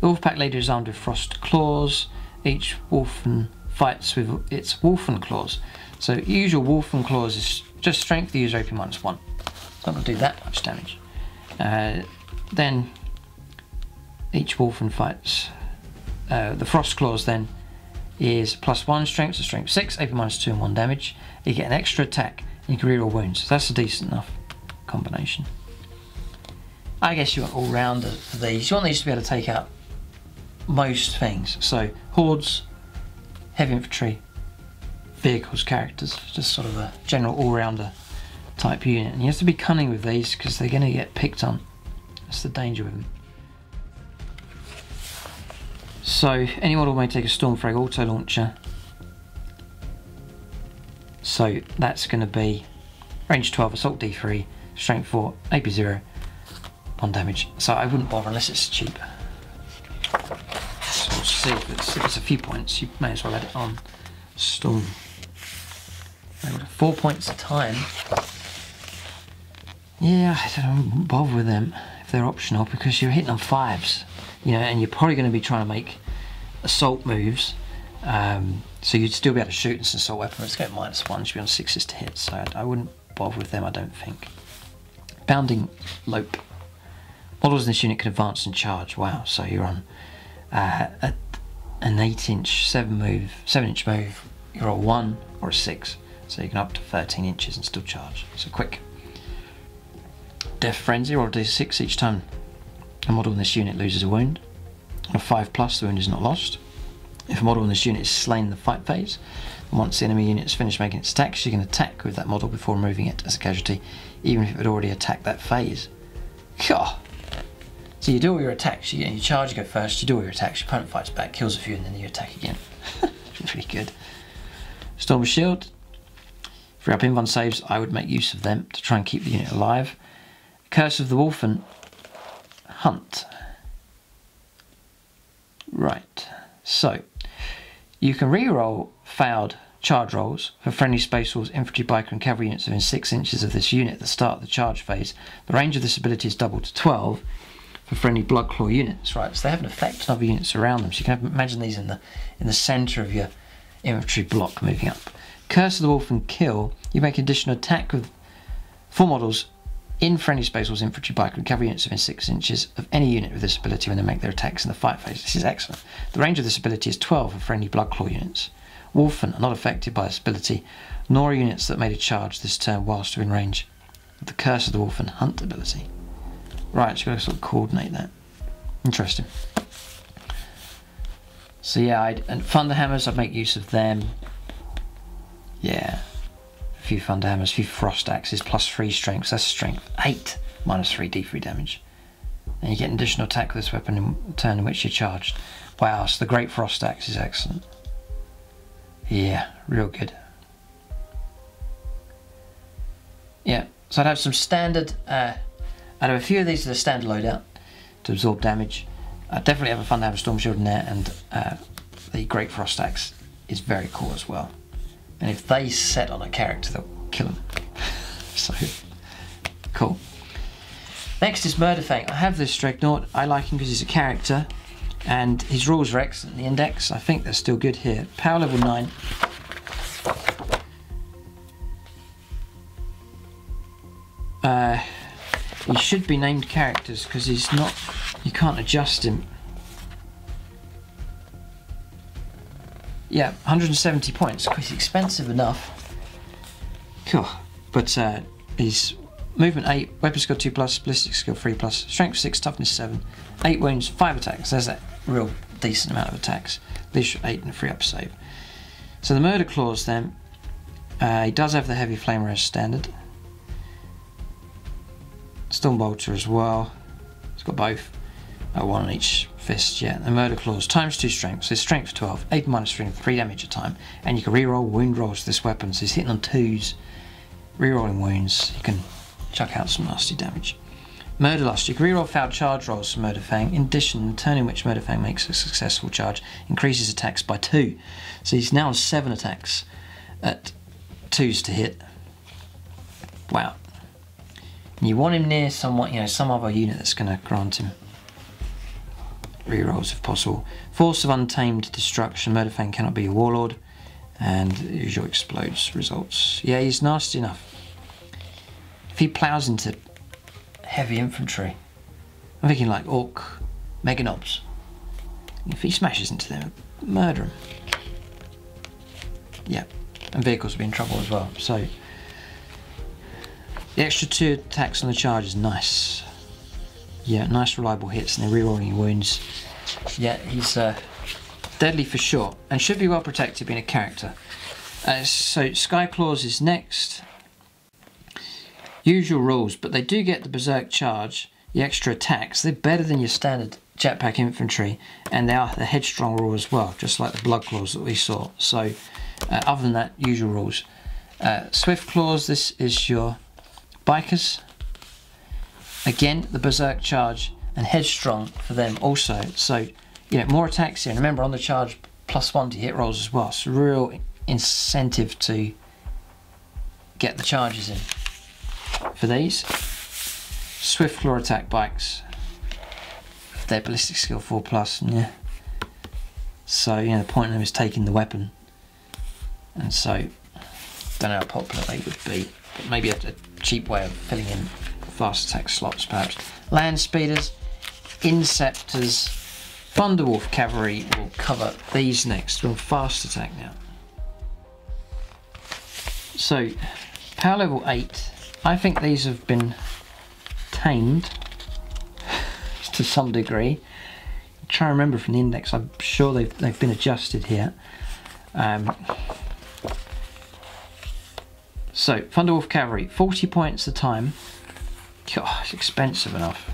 The Wolfpack leader is armed with Frost Claws. Each Wolfen fights with its Wolfen Claws. So usual Wolfen Claws is just strength, the user AP -1. It's not going to do that much damage. Then each Wolfen fights. The Frost Claws then is +1 strength, so strength 6, AP -2 and 1 damage. You get an extra attack and you can reroll wounds. So that's a decent enough combination. I guess you want all-rounder for these. You want these to be able to take out most things. So hordes, heavy infantry, vehicles, characters, just sort of a general all-rounder type unit. And you have to be cunning with these because they're going to get picked on. That's the danger with them. So any model may take a Stormfrag auto launcher. So that's going to be range 12, assault D3, strength 4, AP 0, 1 damage. So I wouldn't bother unless it's cheap. So we'll see if it's a few points. You may as well add it on Storm. 4 points a time. Yeah, I don't bother with them if they're optional because you're hitting on 5s, you know, and you're probably going to be trying to make assault moves. So you'd still be able to shoot an assault weapon. It's got -1, should be on 6s to hit, so I wouldn't bother with them, I don't think. Bounding Lope. Models in this unit can advance and charge. Wow, so you're on an 8-inch, 7-inch move. You're a 1 or a 6, so you can up to 13 inches and still charge. So quick. Death Frenzy, roll d6 each time a model in this unit loses a wound. On a 5+, the wound is not lost. If a model in this unit is slain in the fight phase, and once the enemy unit has finished making its attacks, you can attack with that model before removing it as a casualty, even if it had already attacked that phase. Gah! So you do all your attacks, you charge, you go first, you do all your attacks, your opponent fights back, kills a few, and then you attack again. It's really good. Storm Shield. For up invuln saves, I would make use of them to try and keep the unit alive. Curse of the Wolfen. Hunt. Right, so you can reroll failed charge rolls for friendly Space Wolves, infantry, biker and cavalry units within 6 inches of this unit at the start of the charge phase. The range of this ability is doubled to 12 for friendly Bloodclaw units, right? So they have an effect on other units around them. So you can imagine these in the centre of your infantry block moving up. Curse of the Wolf and Kill. You make an additional attack with 4 models in friendly Space Wolves, infantry, biker and cavalry units within 6 inches of any unit with this ability when they make their attacks in the fight phase. This is excellent. The range of this ability is 12 for friendly Bloodclaw units. Wolfen are not affected by this ability, nor are units that made a charge this turn whilst within range of the Curse of the Wolfen Hunt ability. Right, so you've got to sort of coordinate that. Interesting. So yeah, and Thunderhammers, I'd make use of them. Yeah. A few Thunderhammers, a few Frost Axes, +3 strength, so that's strength 8, -3 D3 damage. And you get an additional attack with this weapon in the turn in which you're charged. Wow, so the Great Frost Axe is excellent. Yeah, real good. Yeah, so I'd have some standard, I'd have a few of these that are standard loadout to absorb damage. I'd definitely have a Thunderhammer Storm Shield in there, and the Great Frost Axe is very cool as well. And if they set on a character, they'll kill them. So, cool. Next is Murderface. I have this Dreadnought. I like him because he's a character, and his rules are excellent. The index, I think they're still good here. Power level 9. He should be named characters because he's not. You can't adjust him. Yeah, 170 points. Quite expensive enough. Cool. But he's movement 8, weapon skill 2+, ballistic skill 3+, strength 6, toughness 7, 8 wounds, 5 attacks. There's that real decent amount of attacks. Leadership 8 and a free up save. So the Murder Clause then, he does have the Heavy Flamer as standard. Storm Bolter as well. It's got both. One on each fist, yeah. The Murder Clause, ×2 strength, so strength 12, 8 minus 3, 3 damage a time. And you can reroll wound rolls with this weapon, so he's hitting on 2s, rerolling wounds, you can chuck out some nasty damage. Murder Lust, you can reroll foul charge rolls for Murder Fang. In addition, the turn in which Murder Fang makes a successful charge increases attacks by 2. So he's now on 7 attacks at 2s to hit. Wow. And you want him near someone, you know, some other unit that's going to grant him rerolls if possible. Force of Untamed Destruction, Murder Fang cannot be a warlord, and usual explodes results. Yeah, he's nasty enough. If he plows into heavy infantry, I'm thinking like Orc Meganobs. If he smashes into them, murder him. Yeah, and vehicles will be in trouble as well. So the extra 2 attacks on the charge is nice. Yeah, nice reliable hits, and they're rerolling wounds. Yeah, he's deadly for sure, and should be well protected being a character. So Skype Clause is next. Usual rules, but they do get the Berserk charge, the extra attacks. They're better than your standard jetpack infantry, and they are the headstrong rule as well, just like the Blood Clause that we saw. So other than that, usual rules. Swift Clause, this is your bikers. Again, the Berserk charge and headstrong for them also. So, you know, more attacks here. And remember, on the charge, +1 to hit rolls as well. So real incentive to get the charges in for these. Swift Claw attack bikes. Their ballistic skill 4+. Yeah. So, you know, the point of them is taking the weapon. And so, don't know how popular they would be. But maybe a cheap way of filling in fast attack slots, perhaps. Land Speeders, Inceptors, Thunderwolf Cavalry. Will cover these next. We're on fast attack now. So, power level 8. I think these have been tamed to some degree. I'm trying to remember from the index. I'm sure they've been adjusted here. So, Thunderwolf Cavalry, 40 points a time. God, it's expensive enough.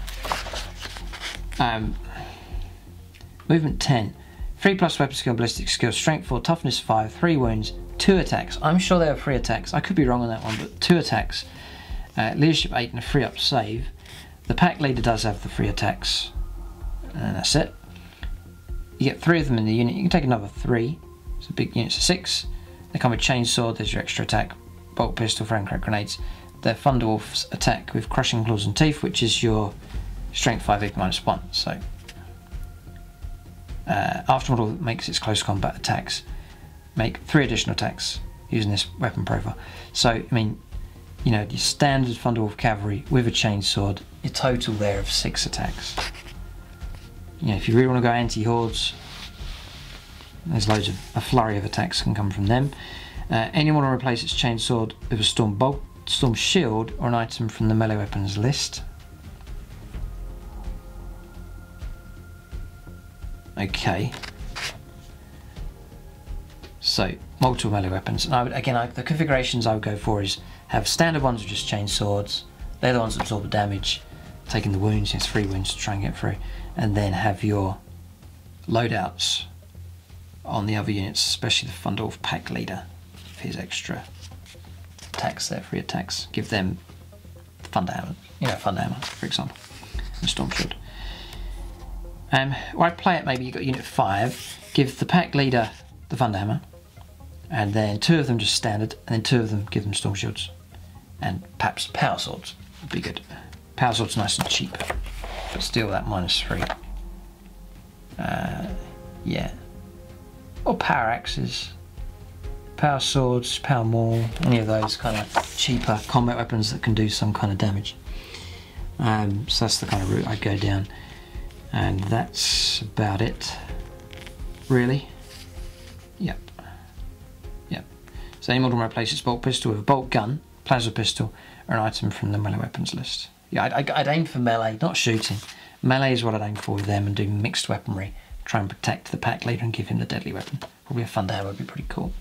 Movement 10. 3+ weapon skill, ballistic skill, strength 4, toughness 5, 3 wounds, 2 attacks. I'm sure they have 3 attacks. I could be wrong on that one, but 2 attacks. Leadership 8 and a free up save. The pack leader does have the 3 attacks. And that's it. You get 3 of them in the unit. You can take another 3. So big units of 6. They come with chainsaw, there's your extra attack. Bolt pistol, frame crack grenades. Their Thunderwolf's attack with crushing claws and teeth, which is your strength 5 -1. So aftermodel that makes its close combat attacks make 3 additional attacks using this weapon profile. So I mean, you know, your standard Thunderwolf Cavalry with a chainsword, your total there of 6 attacks. You know, if you really want to go anti-hordes, there's loads of a flurry of attacks can come from them. Anyone want to replace its chainsword with a storm bolt, storm shield, or an item from the melee weapons list. Okay. So multiple melee weapons. And I would, again, the configurations I would go for is have standard ones with just chainswords. They're the ones that absorb the damage, taking the wounds. It's 3 wounds to try and get through, and then have your loadouts on the other units, especially the Thunderwolf pack leader. His extra attacks there, 3 attacks. Give them Thunder Hammer, you know, Thunder Hammer, for example, and Storm Shield. Or I'd play it, maybe you've got unit 5, give the pack leader the Thunder Hammer, and then 2 of them just standard, and then 2 of them give them Storm Shields. And perhaps Power Swords would be good. Power Swords nice and cheap, but still that -3. Yeah. Or Power Axes. Power Swords, Power Maul, any of those kind of cheaper combat weapons that can do some kind of damage. So that's the kind of route I go down. And that's about it, really. Yep. Yep. So any model replaces bolt pistol with a bolt gun, plasma pistol, or an item from the melee weapons list. Yeah, I'd aim for melee, not shooting. Melee is what I'd aim for with them, and do mixed weaponry try and protect the pack leader and give him the deadly weapon. Probably a fun to have, would be pretty cool.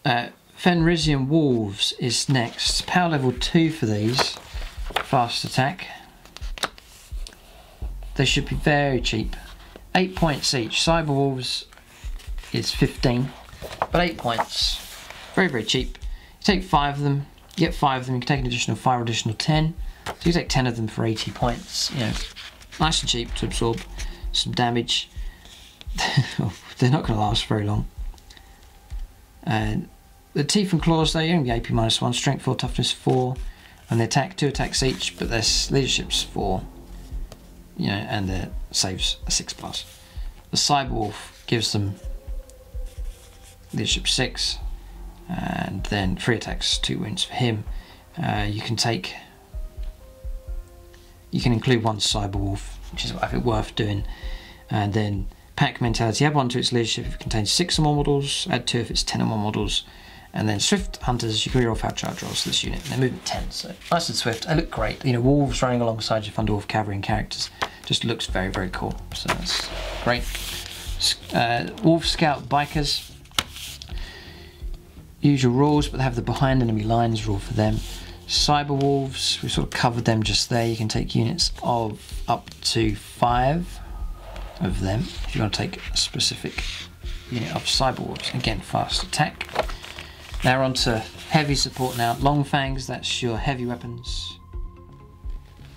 Fenrisian Wolves is next. Power level 2 for these. Fast attack. They should be very cheap. 8 points each. Cyber Wolves is 15, but 8 points. Very, very cheap. You take 5 of them, you get 5 of them, you can take an additional 5 or additional 10. So you take 10 of them for 80 points. You know, nice and cheap to absorb some damage. They're not going to last very long. And the Teeth and Claws, they only get AP -1, Strength 4, Toughness 4, and they attack 2 attacks each, but their leadership's 4. You know, and their saves a 6+. The Cyberwolf gives them leadership 6, and then 3 attacks, 2 wounds for him. You can include 1 Cyberwolf, which is I think worth doing. And then pack mentality, add 1 to its leadership if it contains 6 or more models, add 2 if it's 10 or more models. And then Swift Hunters, you can reroll foul charge rolls to this unit. And they're moving 10, so nice and swift. They look great. You know, wolves running alongside your Thunderwolf Cavalry and characters just looks very, very cool. So that's great. Wolf Scout Bikers. Usual rules, but they have the behind enemy lines rule for them. Cyber Wolves, we sort of covered them just there. You can take units of up to 5 of them if you want to take a specific unit of Cyber Wolves. Again, fast attack. Now we're on to heavy support now. Long Fangs, that's your heavy weapons.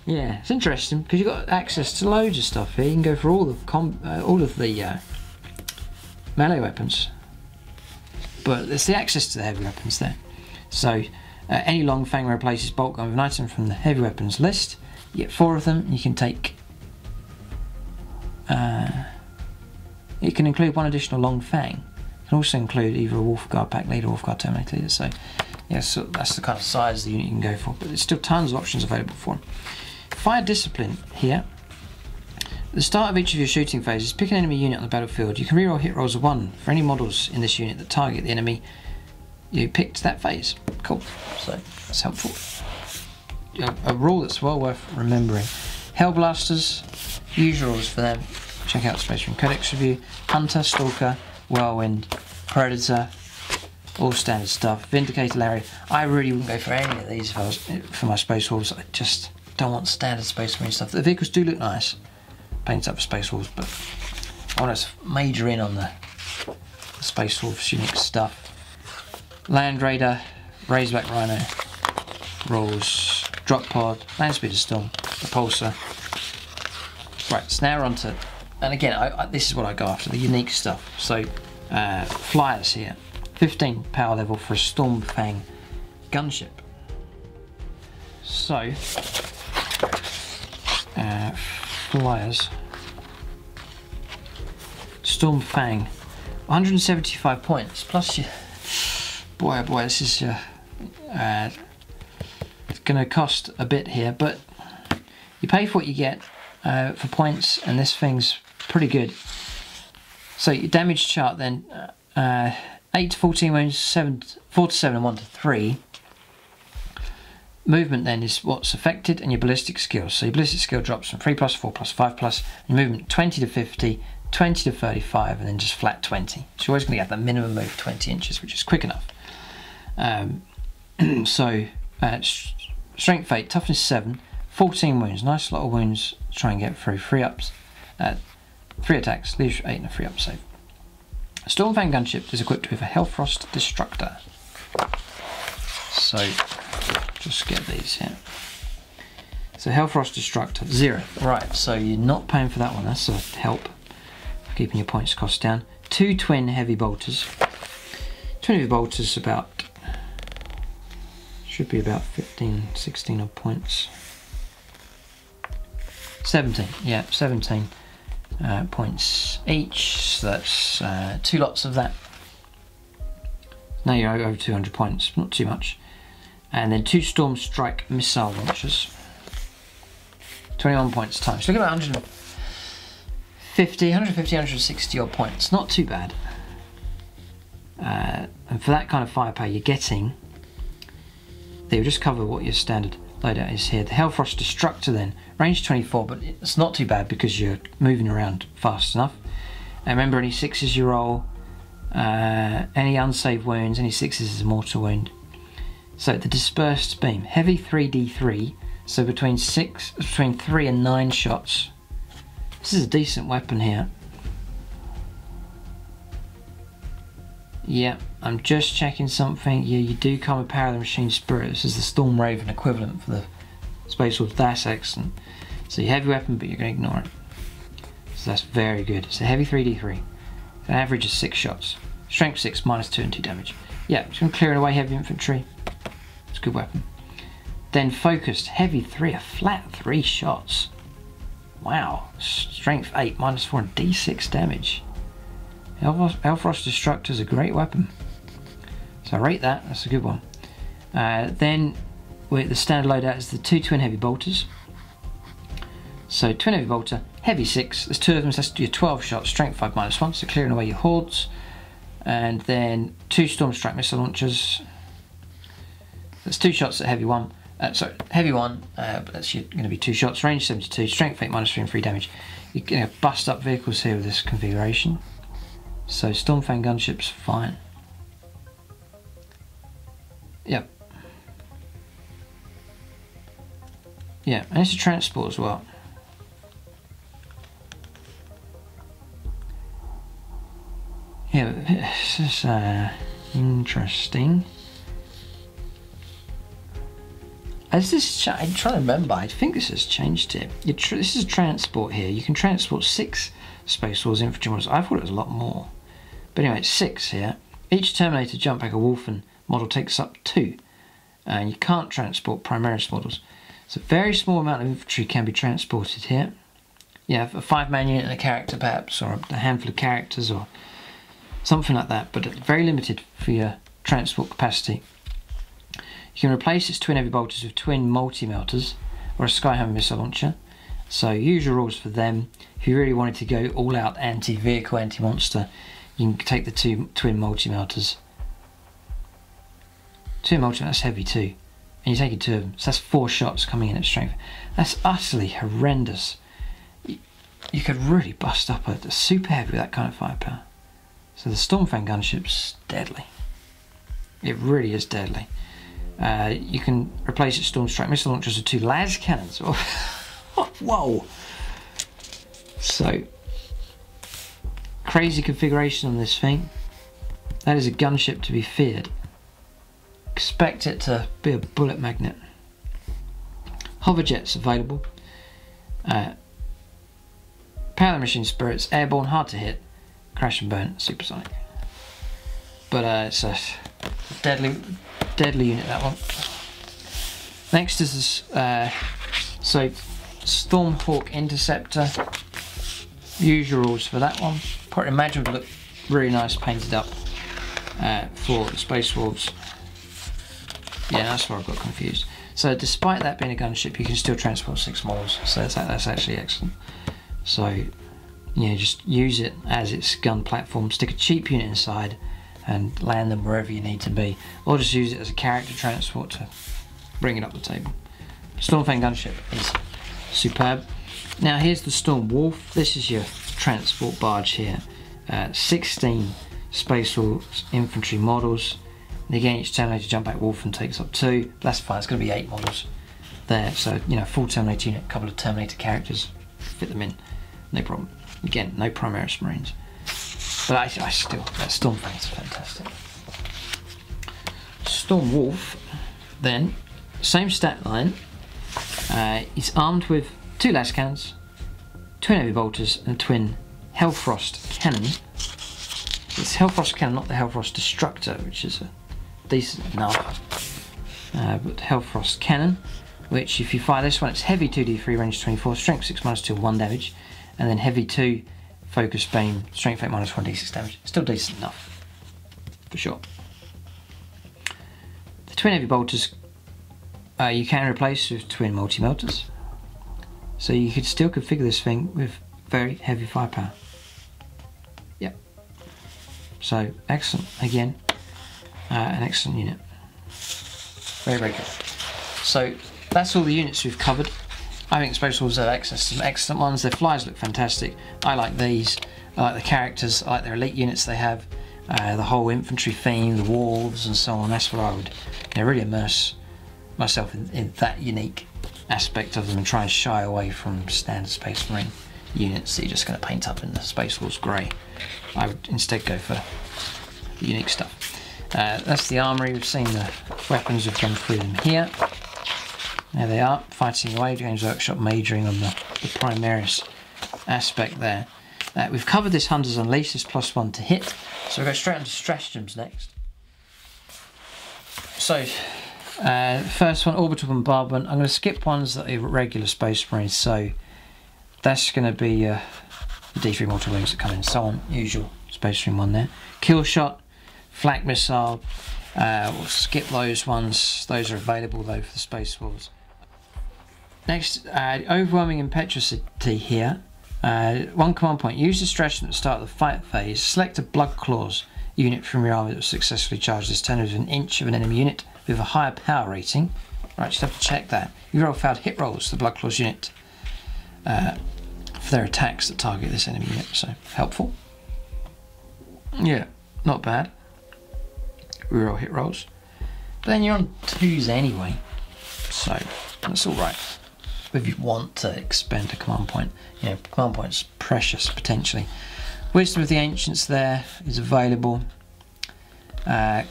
Yeah, it's interesting because you've got access to loads of stuff here. You can go for all of the melee weapons, but it's the access to the heavy weapons there. So any Long Fang replaces bulk gun with an item from the heavy weapons list. You get 4 of them. You can take. You can include 1 additional Long Fang. Can also include either a Wolf Guard pack leader or Wolf Guard Terminator leader. So, yeah, so that's the kind of size of the unit you can go for. But there's still tons of options available for them. Fire Discipline here. At the start of each of your shooting phases, pick an enemy unit on the battlefield. You can reroll hit rolls of 1 for any models in this unit that target the enemy you picked that phase. Cool. So that's helpful. A rule that's well worth remembering. Hellblasters, usual rules for them. Check out the Space Marine Codex review. Hunter, Stalker, Whirlwind, Predator, all standard stuff. Vindicator, Larry. I really wouldn't go for any of these if I was for my Space Wolves. I just don't want standard Space Marine stuff. The vehicles do look nice, painted up for Space Wolves, but I want to major in on the Space Wolves unique stuff. Land Raider, Razorback Rhino, Rolls, Drop Pod, Land Speeder Storm, Repulsor. Right, so now we're on to, and again, this is what I go after, the unique stuff. So, flyers here. 15 power level for a Stormfang gunship. So, flyers. Stormfang, 175 points, plus your, boy oh boy, this is it's going to cost a bit here, but you pay for what you get for points, and this thing's pretty good. So your damage chart then, 8 to 14 wounds, 4 to 7 and 1 to 3. Movement then is what's affected, and your ballistic skills. So your ballistic skill drops from 3+, 4+, 5+, your movement 20 to 50, 20 to 35, and then just flat 20. So you're always going to get the minimum move 20 inches, which is quick enough. Strength 8, toughness 7, 14 wounds, nice lot of wounds to try and get through. 3 ups, 3 attacks, leadership 8 and a 3 up save. Stormfang gunship is equipped with a Hellfrost Destructor. So just get these here. So Hellfrost Destructor 0. Right, so you're not paying for that one. That's a help for keeping your points cost down. 2 twin heavy bolters. Twin heavy bolters about, should be about 15, 16 odd points. 17, yeah, 17 points each. So that's 2 lots of that. Now you're over 200 points, not too much. And then 2 Storm Strike missile launchers. 21 points times. So look at about 150, 160 odd points. Not too bad. And for that kind of firepower you're getting, they will just cover what your standard loadout is here. The Hellfrost Destructor then, range 24, but it's not too bad because you're moving around fast enough. And remember, any 6s you roll, any unsaved wounds, any 6s is a mortal wound. So the Dispersed Beam, heavy 3d3, so between 3 and 9 shots. This is a decent weapon here. Yeah, I'm just checking something. Yeah, you do come with Power of the Machine Spirit. This is the Storm Raven equivalent for the Space Wolves. That's excellent. So your heavy weapon, but you're going to ignore it. So that's very good. It's a heavy 3d3. An average of 6 shots. Strength 6, -2 and 2 damage. Yeah, it's going to clear away heavy infantry. It's a good weapon. Then focused, heavy 3, a flat 3 shots. Wow. Strength 8, -4 and d6 damage. Hellfrost Destructor is a great weapon. So I rate that, that's a good one. Then the standard loadout is the 2 twin heavy bolters. So twin heavy bolter, heavy 6, there's 2 of them, so that's your 12 shots, strength 5 -1, so clearing away your hordes. And then 2 storm strike missile launchers. That's 2 shots at heavy 1. Heavy 1, but that's going to be 2 shots, range 72, strength 8, -3 and 3 damage. You're going to bust up vehicles here with this configuration. So Stormfang gunship's fine. Yep. Yeah, and it's a transport as well. Yeah, this is interesting. I'm trying to remember, I think this has changed here. This is a transport here. You can transport 6 Space Wolves infantry models. I thought it was a lot more. But anyway, it's 6 here. Each Terminator jump pack or Wolfen model takes up 2. And you can't transport Primaris models. So a very small amount of infantry can be transported here. You have a 5-man unit and a character perhaps, or a handful of characters, or something like that, but very limited for your transport capacity. You can replace its twin heavy bolters with twin multi-melters or a Skyhammer missile launcher. So usual rules for them. If you really wanted to go all out anti-vehicle, anti-monster, you can take the 2 twin multi-melters. 2 multi-melters, that's heavy too. And you're taking 2 of them, so that's 4 shots coming in at strength. That's utterly horrendous. You could really bust up a super heavy with that kind of firepower. So the Stormfang gunship's deadly. It really is deadly. You can replace its Storm Strike missile launchers with 2 las cannons. Whoa! So, crazy configuration on this thing. That is a gunship to be feared. Expect it to be a bullet magnet. Hoverjets available. Power of the Machine Spirits, airborne, hard to hit, crash and burn, supersonic. But it's a deadly unit, that one. Next is this, so Stormhawk Interceptor. Usual rules for that one. Probably imagine would look really nice painted up for the Space Wolves. Yeah, that's where I got confused. So despite that being a gunship, you can still transport 6 models. So that's actually excellent. So you know, just use it as its gun platform. Stick a cheap unit inside and land them wherever you need to be, or just use it as a character transport to bring it up the table. Stormfang gunship is superb. Now here's the Storm Wolf. This is your transport barge here. 16 Space Wolves infantry models. And again, each Terminator jump back Wolfen takes up 2. That's fine. It's going to be 8 models there. So you know, full Terminator unit, a couple of Terminator characters, fit them in, no problem. Again, no Primaris Marines. But I still, that Stormfang is fantastic. Storm Wolf, then, same stat line. It's armed with 2 las cannons, twin heavy bolters, and twin Hellfrost cannon. It's Hellfrost cannon, not the Hellfrost Destructor, which is a decent enough. But Hellfrost cannon, which if you fire this one, it's heavy 2d3, range 24, strength 6 -2, 1 damage, and then heavy 2. Focus beam, strength 8 -1 d6 damage. Still decent enough, for sure. The twin heavy bolters you can replace with twin multi-melters. So you could still configure this thing with very heavy firepower. Yep. So excellent, again, an excellent unit. Very, very good. So that's all the units we've covered. I think Space Wolves have some excellent ones. Their flyers look fantastic. I like these. I like the characters. I like their elite units they have. The whole infantry theme, the wolves and so on. That's what I would really immerse myself in that unique aspect of them and try and shy away from standard Space Marine units that you're just going to paint up in the Space Wolves grey. I would instead go for the unique stuff. That's the armoury. We've seen the weapons. We've gone through them here. There they are, fighting away. Games Workshop majoring on the Primaris aspect there. We've covered this Hunters Unleashed, this +1 to hit. So we'll go straight on to stratagems next. So, first one, Orbital Bombardment. I'm going to skip ones that are regular Space Marines. So that's going to be the D3 mortal wounds that come in. So on, usual Space Marine one there. Kill Shot, Flak Missile. We'll skip those ones. Those are available though for the Space Wolves. Next, Overwhelming Impetuosity here. One command point. Use the stratagem at the start of the fight phase. Select a Blood Clause unit from your army that was successfully charged this turn within an inch of an enemy unit with a higher power rating. Right, just have to check that. You roll failed hit rolls to the Blood Clause unit for their attacks that target this enemy unit. So, helpful. Yeah, not bad. Reroll hit rolls. But then you're on 2s anyway. So, that's alright. If you want to expend a command point, command point's precious potentially. Wisdom of the Ancients there is available.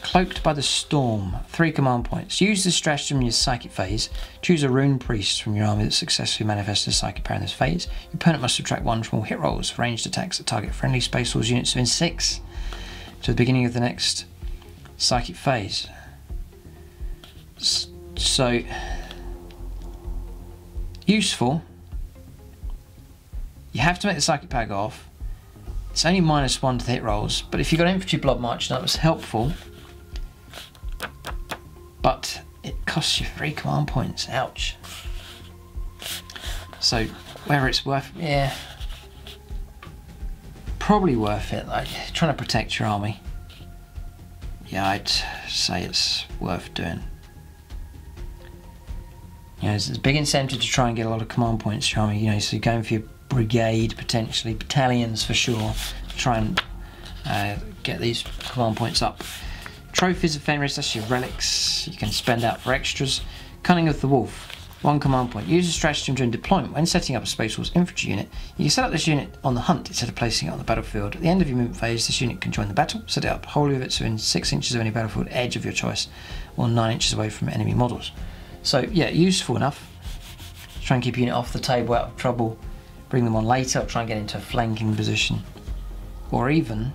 Cloaked by the Storm, 3 command points. Use this stratagem in your psychic phase. Choose a Rune Priest from your army that successfully manifested a psychic power in this phase. Your opponent must subtract 1 from all hit rolls for ranged attacks that target friendly Space Wolves units within 6 to the beginning of the next psychic phase. So useful. You have to make the psychic power go off. It's only -1 to the hit rolls, but if you've got infantry blood march, that was helpful. But it costs you 3 command points. Ouch. So whether it's worth, yeah, probably worth it. Like trying to protect your army. Yeah, I'd say it's worth doing. There's a big incentive to try and get a lot of command points for your army. So you're going for your brigade, potentially battalions for sure, to try and get these command points up. Trophies of Fenris, that's your relics you can spend out for extras. Cunning of the Wolf, 1 command point. Use a stratagem during deployment. When setting up a Space Wolves infantry unit, you can set up this unit on the hunt instead of placing it on the battlefield. At the end of your movement phase, this unit can join the battle. Set it up wholly of it within 6 inches of any battlefield edge of your choice, or 9 inches away from enemy models. So yeah, useful enough. Try and keep your unit off the table, out of trouble. Bring them on later, or try and get into a flanking position. Or even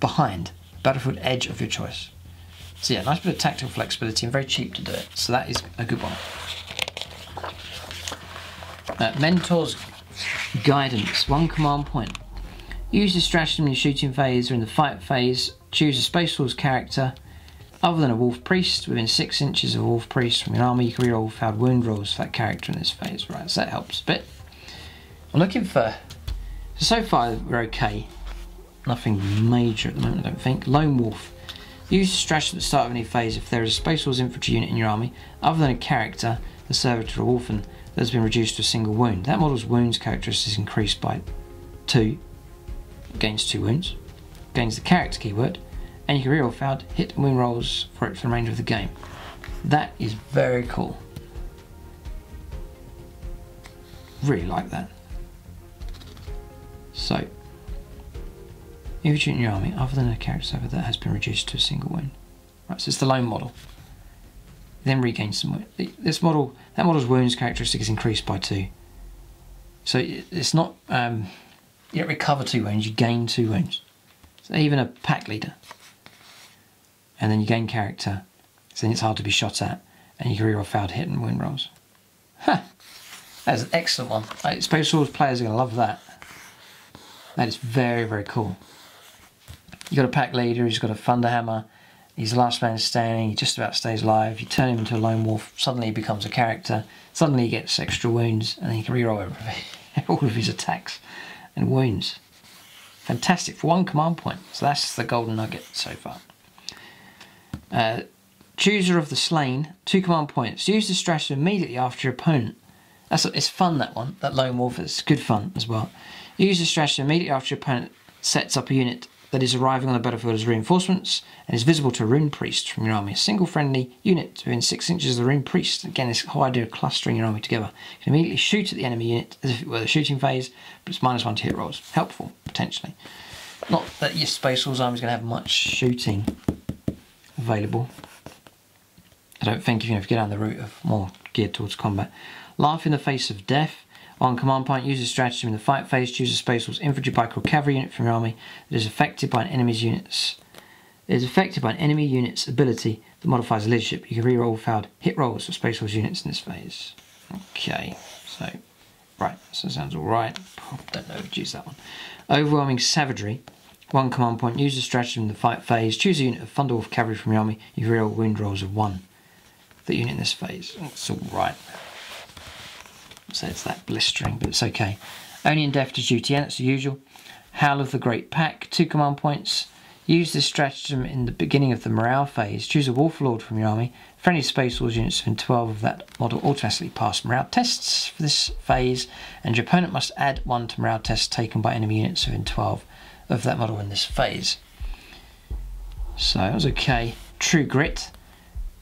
behind, battlefield edge of your choice. So yeah, nice bit of tactical flexibility and very cheap to do it. So that is a good one. Mentor's Guidance, 1 command point. Use the stratagem in your shooting phase or in the fight phase. Choose a Space Wolves character other than a Wolf Priest within 6 inches of a Wolf Priest from your army. You can reroll failed wound rolls for that character in this phase. Right, so that helps a bit. I'm looking for, so far we're okay. Nothing major at the moment, I don't think. Lone Wolf. Use the stratagem at the start of any phase if there is a Space Wolves infantry unit in your army other than a character, the servitor or Wolfen, that has been reduced to a single wound. That model's wounds characteristics increased by 2. Gains 2 wounds. Gains the character keyword. And you can reroll failed hit and wound rolls for it for the remainder of the game. That is very cool. Really like that. So, infantry in your army other than a character server that has been reduced to a single wound. Right, so it's the lone model. Then regains some wound. This model, that model's wounds characteristic is increased by 2. So it's not, you don't recover 2 wounds, you gain 2 wounds. So even a pack leader. And then you gain character, so then it's hard to be shot at, and you can reroll failed hit and wound rolls. Ha! That's an excellent one. Space Wolves players are going to love that. That is very, very cool. You've got a pack leader, he's got a Thunderhammer, he's the last man standing, he just about stays alive, you turn him into a lone wolf, suddenly he becomes a character, suddenly he gets extra wounds, and then he can reroll all of his attacks and wounds. Fantastic, for 1 command point. So that's the golden nugget so far. Chooser of the Slain, 2 command points. Use this strategy immediately after your opponent. It's fun, that one, that lone wolf. It's good fun as well. Use this strategy immediately after your opponent sets up a unit that is arriving on the battlefield as reinforcements and is visible to a rune priest from your army. A single friendly unit within 6 inches of the rune priest. Again, this whole idea of clustering your army together. You can immediately shoot at the enemy unit as if it were the shooting phase, but it's -1 to hit rolls. Helpful, potentially. Not that your Space Wolves army is going to have much shooting available. I don't think, if you get down the route of more geared towards combat. Laugh in the face of death. On command point, use a strategy in the fight phase. Choose a Space Wolves infantry, pike, or cavalry unit from your army that is affected by an enemy's units. It is affected by an enemy unit's ability that modifies leadership. You can reroll failed hit rolls for Space Wolves units in this phase. Okay, so right, so that sounds all right. Don't know if to use that one. Overwhelming savagery. 1 command point. Use a strategy in the fight phase. Choose a unit of Thunderwolf cavalry from your army. You can reroll wound rolls of 1. The unit in this phase. It's all right. So it's that blistering, but it's okay. Only in death to duty, and it's the usual. Howl of the Great Pack, 2 command points. Use this stratagem in the beginning of the morale phase. Choose a Wolf Lord from your army. Friendly Space Wolves units within 12 of that model automatically pass morale tests for this phase, and your opponent must add 1 to morale tests taken by enemy units within 12 of that model in this phase. So that was okay. True Grit.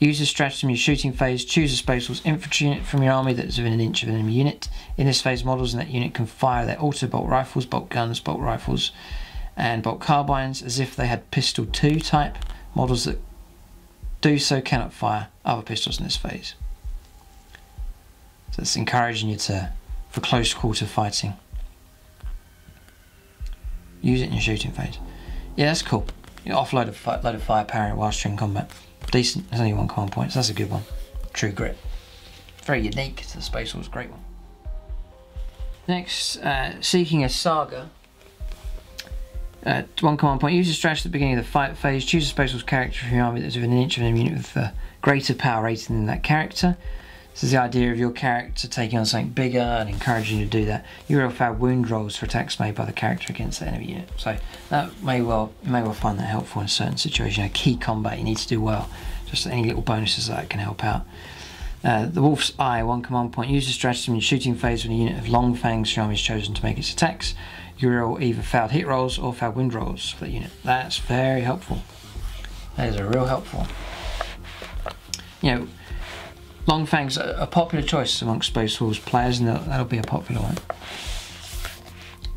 Use this strategy in your shooting phase. Choose a Space Wolves infantry unit from your army that is within 1 inch of an enemy unit. In this phase, models in that unit can fire their auto bolt rifles, bolt guns, bolt rifles, and bolt carbines as if they had pistol 2 type. Models that do so cannot fire other pistols in this phase. So it's encouraging you for close quarter fighting. Use it in your shooting phase. Yeah, that's cool. You offload a load of firepower whilst you're in combat. Decent. There's only 1 command point, so that's a good one. True Grit. Very unique to the Space Wolves. Great one. Next, Seeking a Saga. 1 command point. Use a strategy at the beginning of the fight phase. Choose a Space Wolves character from your army that's within 1 inch of an enemy unit with a greater power rating than that character. This is the idea of your character taking on something bigger and encouraging you to do that. You will have wound rolls for attacks made by the character against the enemy unit. So that you may well find that helpful in a certain situation. A key combat you need to do well. Just any little bonuses that can help out. The Wolf's Eye, 1 command point. Use the strategy in your shooting phase when a unit of long fangs from your army is chosen to make its attacks. You roll either failed hit rolls or failed wound rolls for that unit. That's very helpful. That is a real helpful. You know, long fangs are a popular choice amongst Space Wolves players, and that'll be a popular one.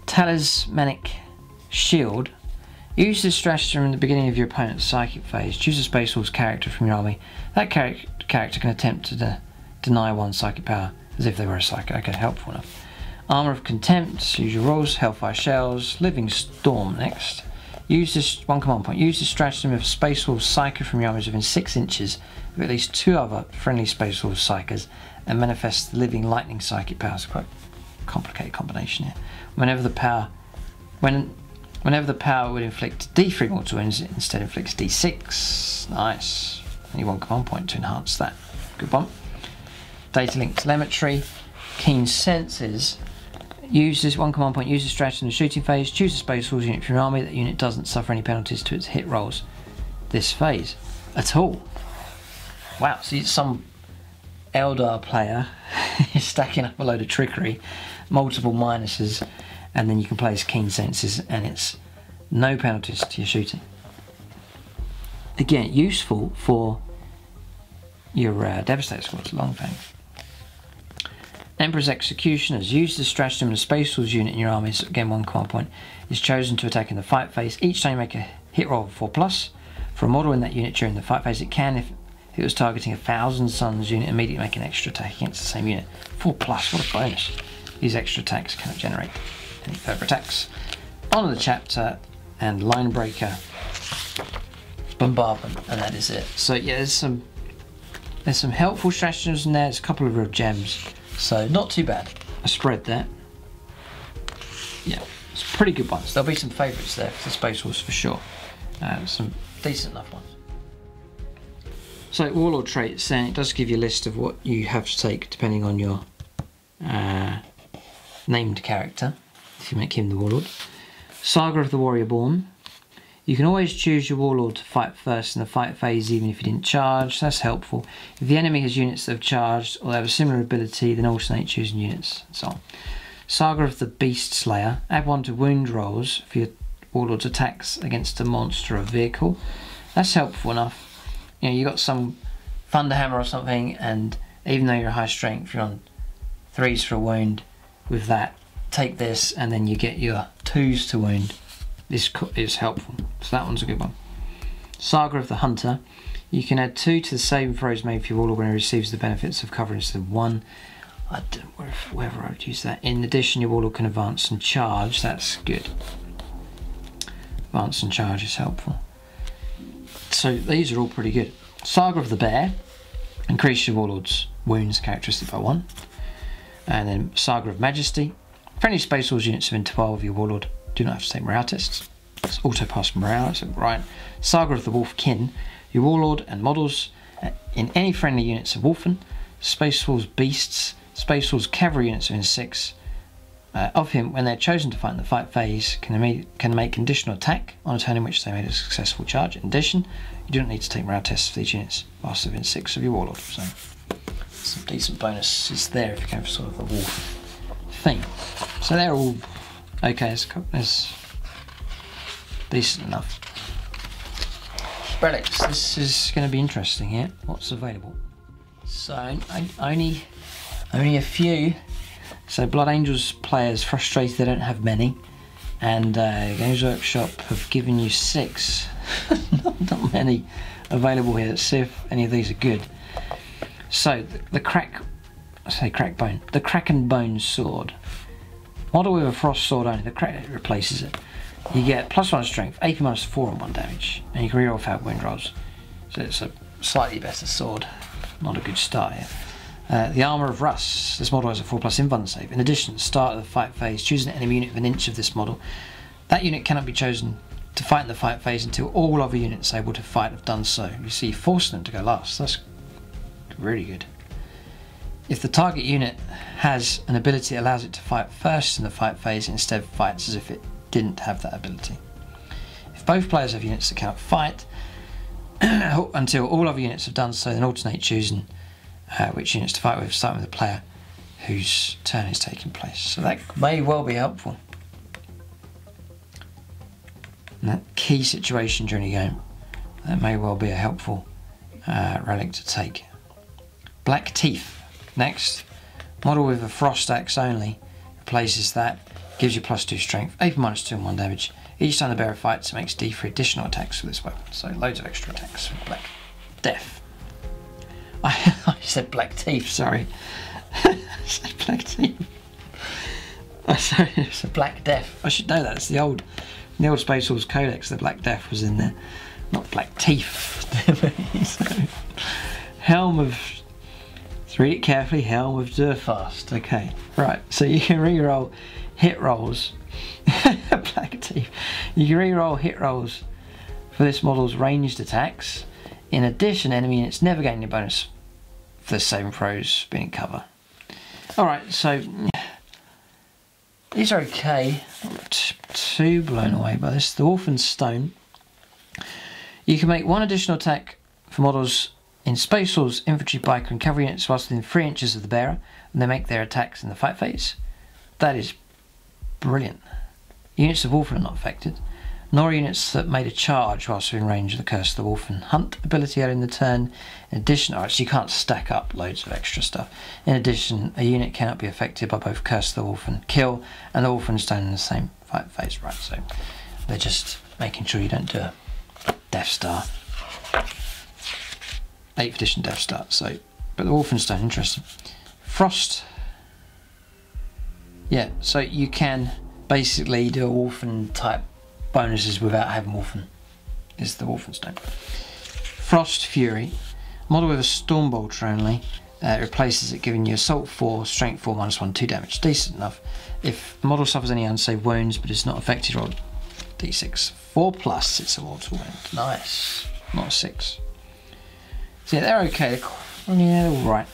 Talismanic Shield. Use this strategy in the beginning of your opponent's psychic phase. Choose a Space Wolves character from your army. That character can attempt to deny 1 psychic power as if they were a psychic. Okay, helpful enough. Armour of Contempt. Use your rolls. Hellfire Shells. Living Storm next. Use this 1 command point. Use the stratagem of Space Wolves Psyker from your armies within 6 inches of at least 2 other friendly Space Wolves Psykers and manifest the living lightning psychic powers. Quite a complicated combination here. Whenever the power would inflict D3 mortal wounds, it instead inflicts D6. Nice. Only 1 command point to enhance that. Good one. Data link telemetry. Keen senses. Use this 1 command point. Use the strategy in the shooting phase. Choose a Space Wolves unit from your army. That unit doesn't suffer any penalties to its hit rolls this phase at all. Wow, so some Eldar player is stacking up a load of trickery, multiple minuses, and then you can place Keen Senses and it's no penalties to your shooting. Again, useful for your Devastator squads, long fang. Emperor's Executioners. Use the stratagem in a Space Wolves unit in your armies. Again, 1 command point is chosen to attack in the fight phase. Each time you make a hit roll of 4+. For a model in that unit during the fight phase, it can, if it was targeting a 1,000 Suns unit, immediately make an extra attack against the same unit. 4+, what a bonus. These extra attacks cannot generate any further attacks. On to the chapter and Linebreaker Bombardment, and that is it. So yeah, there's some helpful stratagems in there. There's a couple of real gems. So not too bad. I spread that. Yeah, it's pretty good ones. There'll be some favourites there for the Space Wolves for sure. Some decent enough ones. So Warlord traits, then it does give you a list of what you have to take depending on your named character, if you make him the Warlord. Saga of the Warrior Born. You can always choose your warlord to fight first in the fight phase even if you didn't charge. That's helpful. If the enemy has units that have charged or they have a similar ability, then alternate choosing units and so on. Saga of the Beast Slayer. Add 1 to wound rolls for your warlord's attacks against a monster or vehicle. That's helpful enough. You know, you got some Thunderhammer or something, and even though you're high strength, you're on 3s for a wound. With that, take this and then you get your 2s to wound. This is helpful, so that one's a good one. Saga of the Hunter. You can add 2 to the saving throws made for your warlord when he receives the benefits of cover instead of 1. I don't know whether I would use that. In addition, your warlord can advance and charge. That's good. Advance and charge is helpful. So these are all pretty good. Saga of the Bear. Increase your warlord's wounds characteristic by 1. And then Saga of Majesty. Friendly Space Force units within 12 of your warlord do not have to take morale tests. It's auto pass morale, that's right. Saga of the Wolfkin. Your warlord and models in any friendly units of Wolfen, Space Force Beasts, Space Force Cavalry units within 6 of him when they're chosen to fight in the fight phase can make conditional attack on a turn in which they made a successful charge. In addition, you don't need to take morale tests for these units whilst within 6 of your warlord. So some decent bonuses there if you go for sort of the wolf thing. So they're all okay, it's decent enough. Relics, this is going to be interesting here. What's available? So only a few. So Blood Angels players frustrated they don't have many, and Games Workshop have given you 6. not many available here. Let's see if any of these are good. So the Kraken Bone Sword. Model with a frost sword only. The crack replaces it. You get +1 strength, AP -4 on 1 damage, and you can reroll without wound rolls. So it's a slightly better sword. Not a good start here. The Armour of Rust. This model has a 4+ invuln save. In addition, at the start of the fight phase, choose an enemy unit of 1 inch of this model. That unit cannot be chosen to fight in the fight phase until all other units able to fight have done so. You see, forcing them to go last. That's really good. If the target unit has an ability that allows it to fight first in the fight phase, it instead fights as if it didn't have that ability. If both players have units that cannot fight until all other units have done so, then alternate choosing which units to fight with, starting with the player whose turn is taking place. So that may well be helpful. In that key situation during a game, that may well be a helpful relic to take. Black Teeth. Next, model with a frost axe only replaces that, gives you +2 strength, AP -2 on 1 damage. Each time the bearer fights, it makes D3 additional attacks with this weapon. So loads of extra attacks with Black Death. I said Black Teeth, sorry. I said Black Teeth. Oh, sorry, it's a Black Death. I should know that. It's the old Space Force Codex. The Black Death was in there, not Black Teeth. So, Helm of. Read it carefully. Helm of Durfast. Okay, right. So you can reroll hit rolls. Black Teeth. You can reroll hit rolls for this model's ranged attacks. In addition, enemy units never gain any bonus for the saving throws being in cover. Alright, so these are okay. Not too blown away by this. The Wolfen Stone. You can make 1 additional attack for models in Space Force, Infantry, Biker and Cavalry units whilst within 3 inches of the bearer, and they make their attacks in the fight phase. That is brilliant. Units of Wolfen are not affected, nor units that made a charge whilst within range of the Curse of the Wolfen Hunt ability early in the turn. In addition, so you can't stack up loads of extra stuff. In addition, a unit cannot be affected by both Curse of the Wolfen Kill and the Wolfen Stone in the same fight phase. Right, so they're just making sure you don't do a Death Star. 8th edition Death Star. So, but the Wolfen Stone, interesting. Frost. Yeah, so you can basically do a Wolfen type bonuses without having Wolfen. Is the Wolfen Stone. Frost Fury. Model with a Stormbolter only. Replaces it, giving you Assault 4, Strength 4, -1, 2 damage. Decent enough. If the model suffers any unsaved wounds but is not affected, roll D6. 4+, it's a mortal wound. Nice. Not a 6. So yeah, they're okay. They're alright.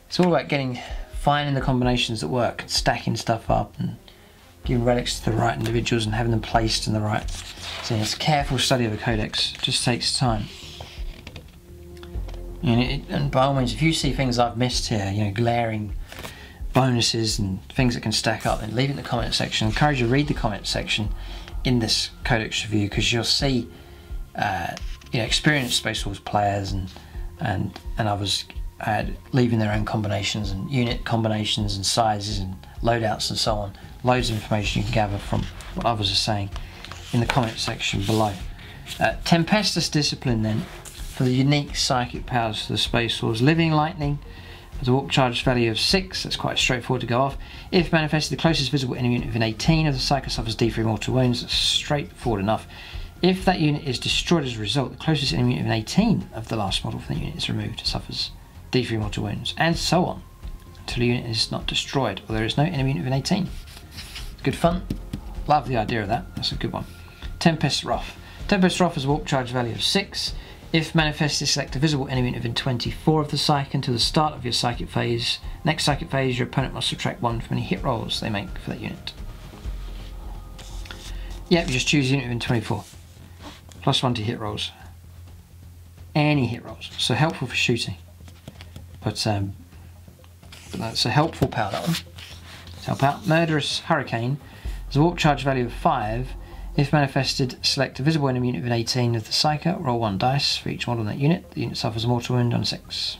It's all about finding the combinations that work, and stacking stuff up and giving relics to the right individuals and having them placed in the right. So it's a careful study of a codex. It just takes time. And by all means, if you see things I've missed here, you know, glaring bonuses and things that can stack up, then leave it in the comment section. I encourage you to read the comment section in this codex review, because you'll see you know, experienced Space Wolves players and others leaving their own combinations and unit combinations and sizes and loadouts and so on. Loads of information you can gather from what others are saying in the comment section below. Tempestus Discipline then, for the unique psychic powers for the Space Wolves. Living Lightning has a warp charge value of 6, that's quite straightforward to go off. If manifested, the closest visible enemy unit within 18 of the Psyker suffers D3 mortal wounds, that's straightforward enough. If that unit is destroyed as a result, the closest enemy unit within 18 of the last model from the unit is removed, suffers D3 mortal wounds, and so on, until the unit is not destroyed, or there is no enemy unit within 18. Good fun. Love the idea of that, that's a good one. Tempest Wrath. Tempest Wrath has a warp charge value of 6. If manifested, select a visible enemy unit within 24 of the psychic until the start of your psychic phase. Next psychic phase, your opponent must subtract 1 from any hit rolls they make for that unit. Yep, you just choose a unit within 24. +1 to hit rolls. Any hit rolls. So helpful for shooting. But that's a helpful power, that one. Let's help out. Murderous Hurricane has a warp charge value of 5. If manifested, select a visible enemy unit within 18 of the Psyker, roll 1 dice for each model in that unit. The unit suffers a mortal wound on 6.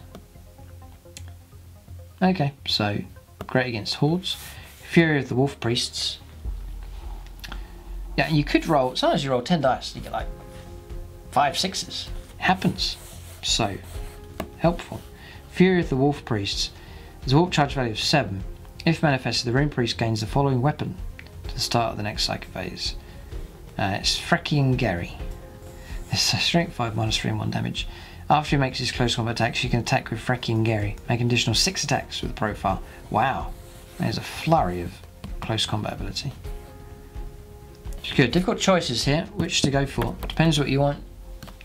Okay, so great against hordes. Fury of the Wolf Priests. Yeah, you could roll, sometimes you roll 10 dice, you get like 5 6s. It happens. So, helpful. Fury of the Wolf Priests. There's a warp charge value of 7. If manifested, the Rune Priest gains the following weapon to the start of the next Psychic phase. It's Freaking Gary. It's a strength 5 -3 and 1 damage. After he makes his close combat attacks, you can attack with Freaking Gary. Make an additional 6 attacks with the profile. Wow, there's a flurry of close combat ability. It's good. Difficult choices here, which to go for. Depends what you want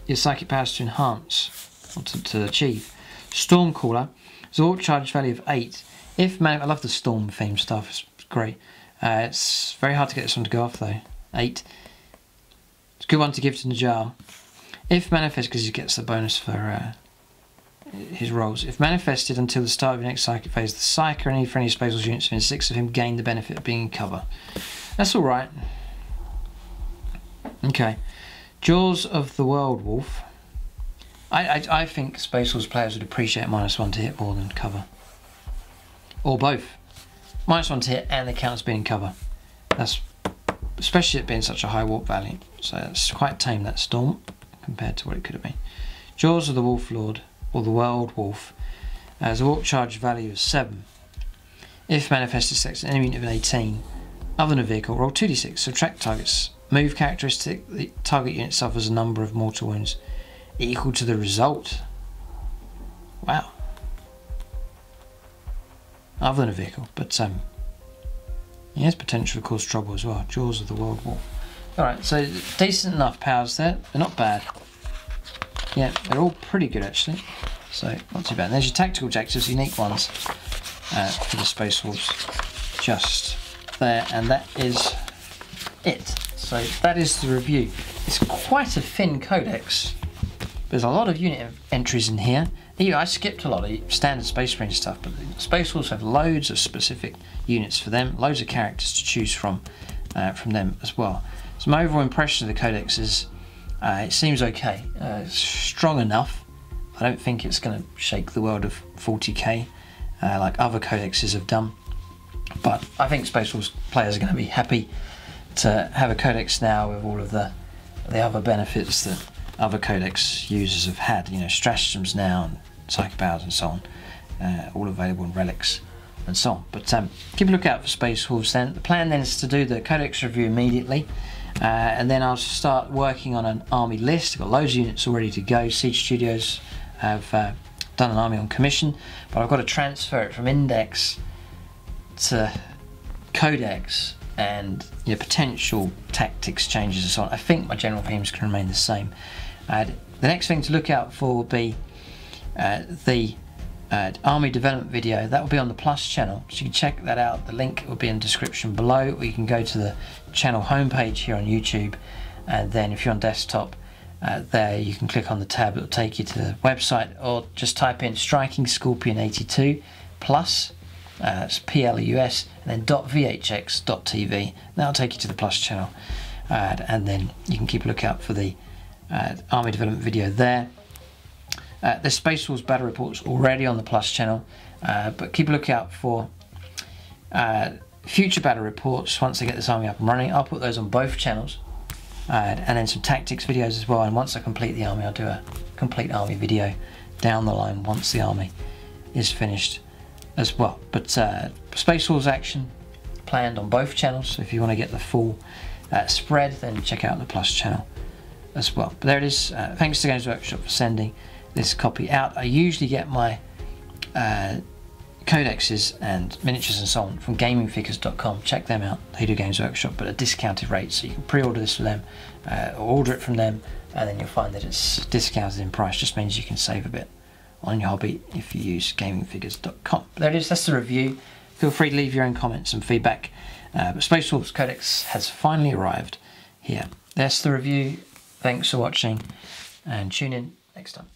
your psychic powers to enhance or to achieve. Stormcaller. There's a warp charge value of 8. I love the storm theme stuff. It's great. It's very hard to get this one to go off though. 8. It's a good one to give to Najjar. If manifested, because he gets the bonus for his rolls. If manifested until the start of the next psychic phase, the Psyker and any friendly Space Wolves units within 6 of him gain the benefit of being in cover. That's alright. Okay. Jaws of the World Wolf. I think Space Wolves players would appreciate -1 to hit more than cover. Or both. -1 to hit and the counters being in cover. That's especially it being such a high warp value. So it's quite tame, that storm, compared to what it could have been. Jaws of the Wolf Lord, or the World Wolf, has a warp charge value of 7. If manifested, select an enemy unit of 18, other than a vehicle, roll 2d6, subtract target's move characteristic, the target unit suffers a number of mortal wounds equal to the result. Wow. Other than a vehicle, but he has potential to cause trouble as well. Jaws of the World Wolf. Alright, so decent enough powers there. They're not bad. Yeah, they're all pretty good actually. So, not too bad. And there's your tactical objectives, unique ones for the Space Wolves. Just there, and that is it. So, that is the review. It's quite a thin codex. There's a lot of unit entries in here. I skipped a lot of standard Space Marine stuff, but the Space Wolves have loads of specific units for them, loads of characters to choose from them as well. So my overall impression of the Codex is it seems okay. It's strong enough. I don't think it's going to shake the world of 40k like other Codexes have done, but I think Space Wolves players are going to be happy to have a Codex now with all of the other benefits that other Codex users have had, you know, stratagems now and psychic powers and so on, all available in relics and so on. But keep a lookout for Space Wolves then. The plan then is to do the Codex review immediately, and then I'll start working on an army list. I've got loads of units all ready to go. Siege Studios have done an army on commission, but I've got to transfer it from Index to Codex and potential tactics changes and so on. I think my general themes can remain the same. The next thing to look out for will be the army development video. That will be on the Plus channel, so you can check that out. The link will be in the description below, or you can go to the channel homepage here on YouTube, and then if you're on desktop, there you can click on the tab. It will take you to the website, or just type in Striking Scorpion 82 Plus, it's PLUS, and then .vhx.tv. That'll take you to the Plus channel, and then you can keep a lookout for the army development video there. There's Space Wars battle reports already on the Plus channel, but keep a lookout for future battle reports once I get this army up and running. I'll put those on both channels, and then some tactics videos as well. And once I complete the army, I'll do a complete army video down the line once the army is finished as well. But Space Wars action planned on both channels, so if you want to get the full spread, then check out the Plus channel as well. But there it is. Thanks to Games Workshop for sending this copy out. I usually get my codexes and miniatures and so on from gamingfigures.com. Check them out. They do Games Workshop, but at a discounted rate, so you can pre-order this for them, or order it from them, and then you'll find that it's discounted in price. Just means you can save a bit on your hobby if you use gamingfigures.com. There it is. That's the review. Feel free to leave your own comments and feedback. But Space Wolves Codex has finally arrived here. That's the review. Thanks for watching, and tune in next time.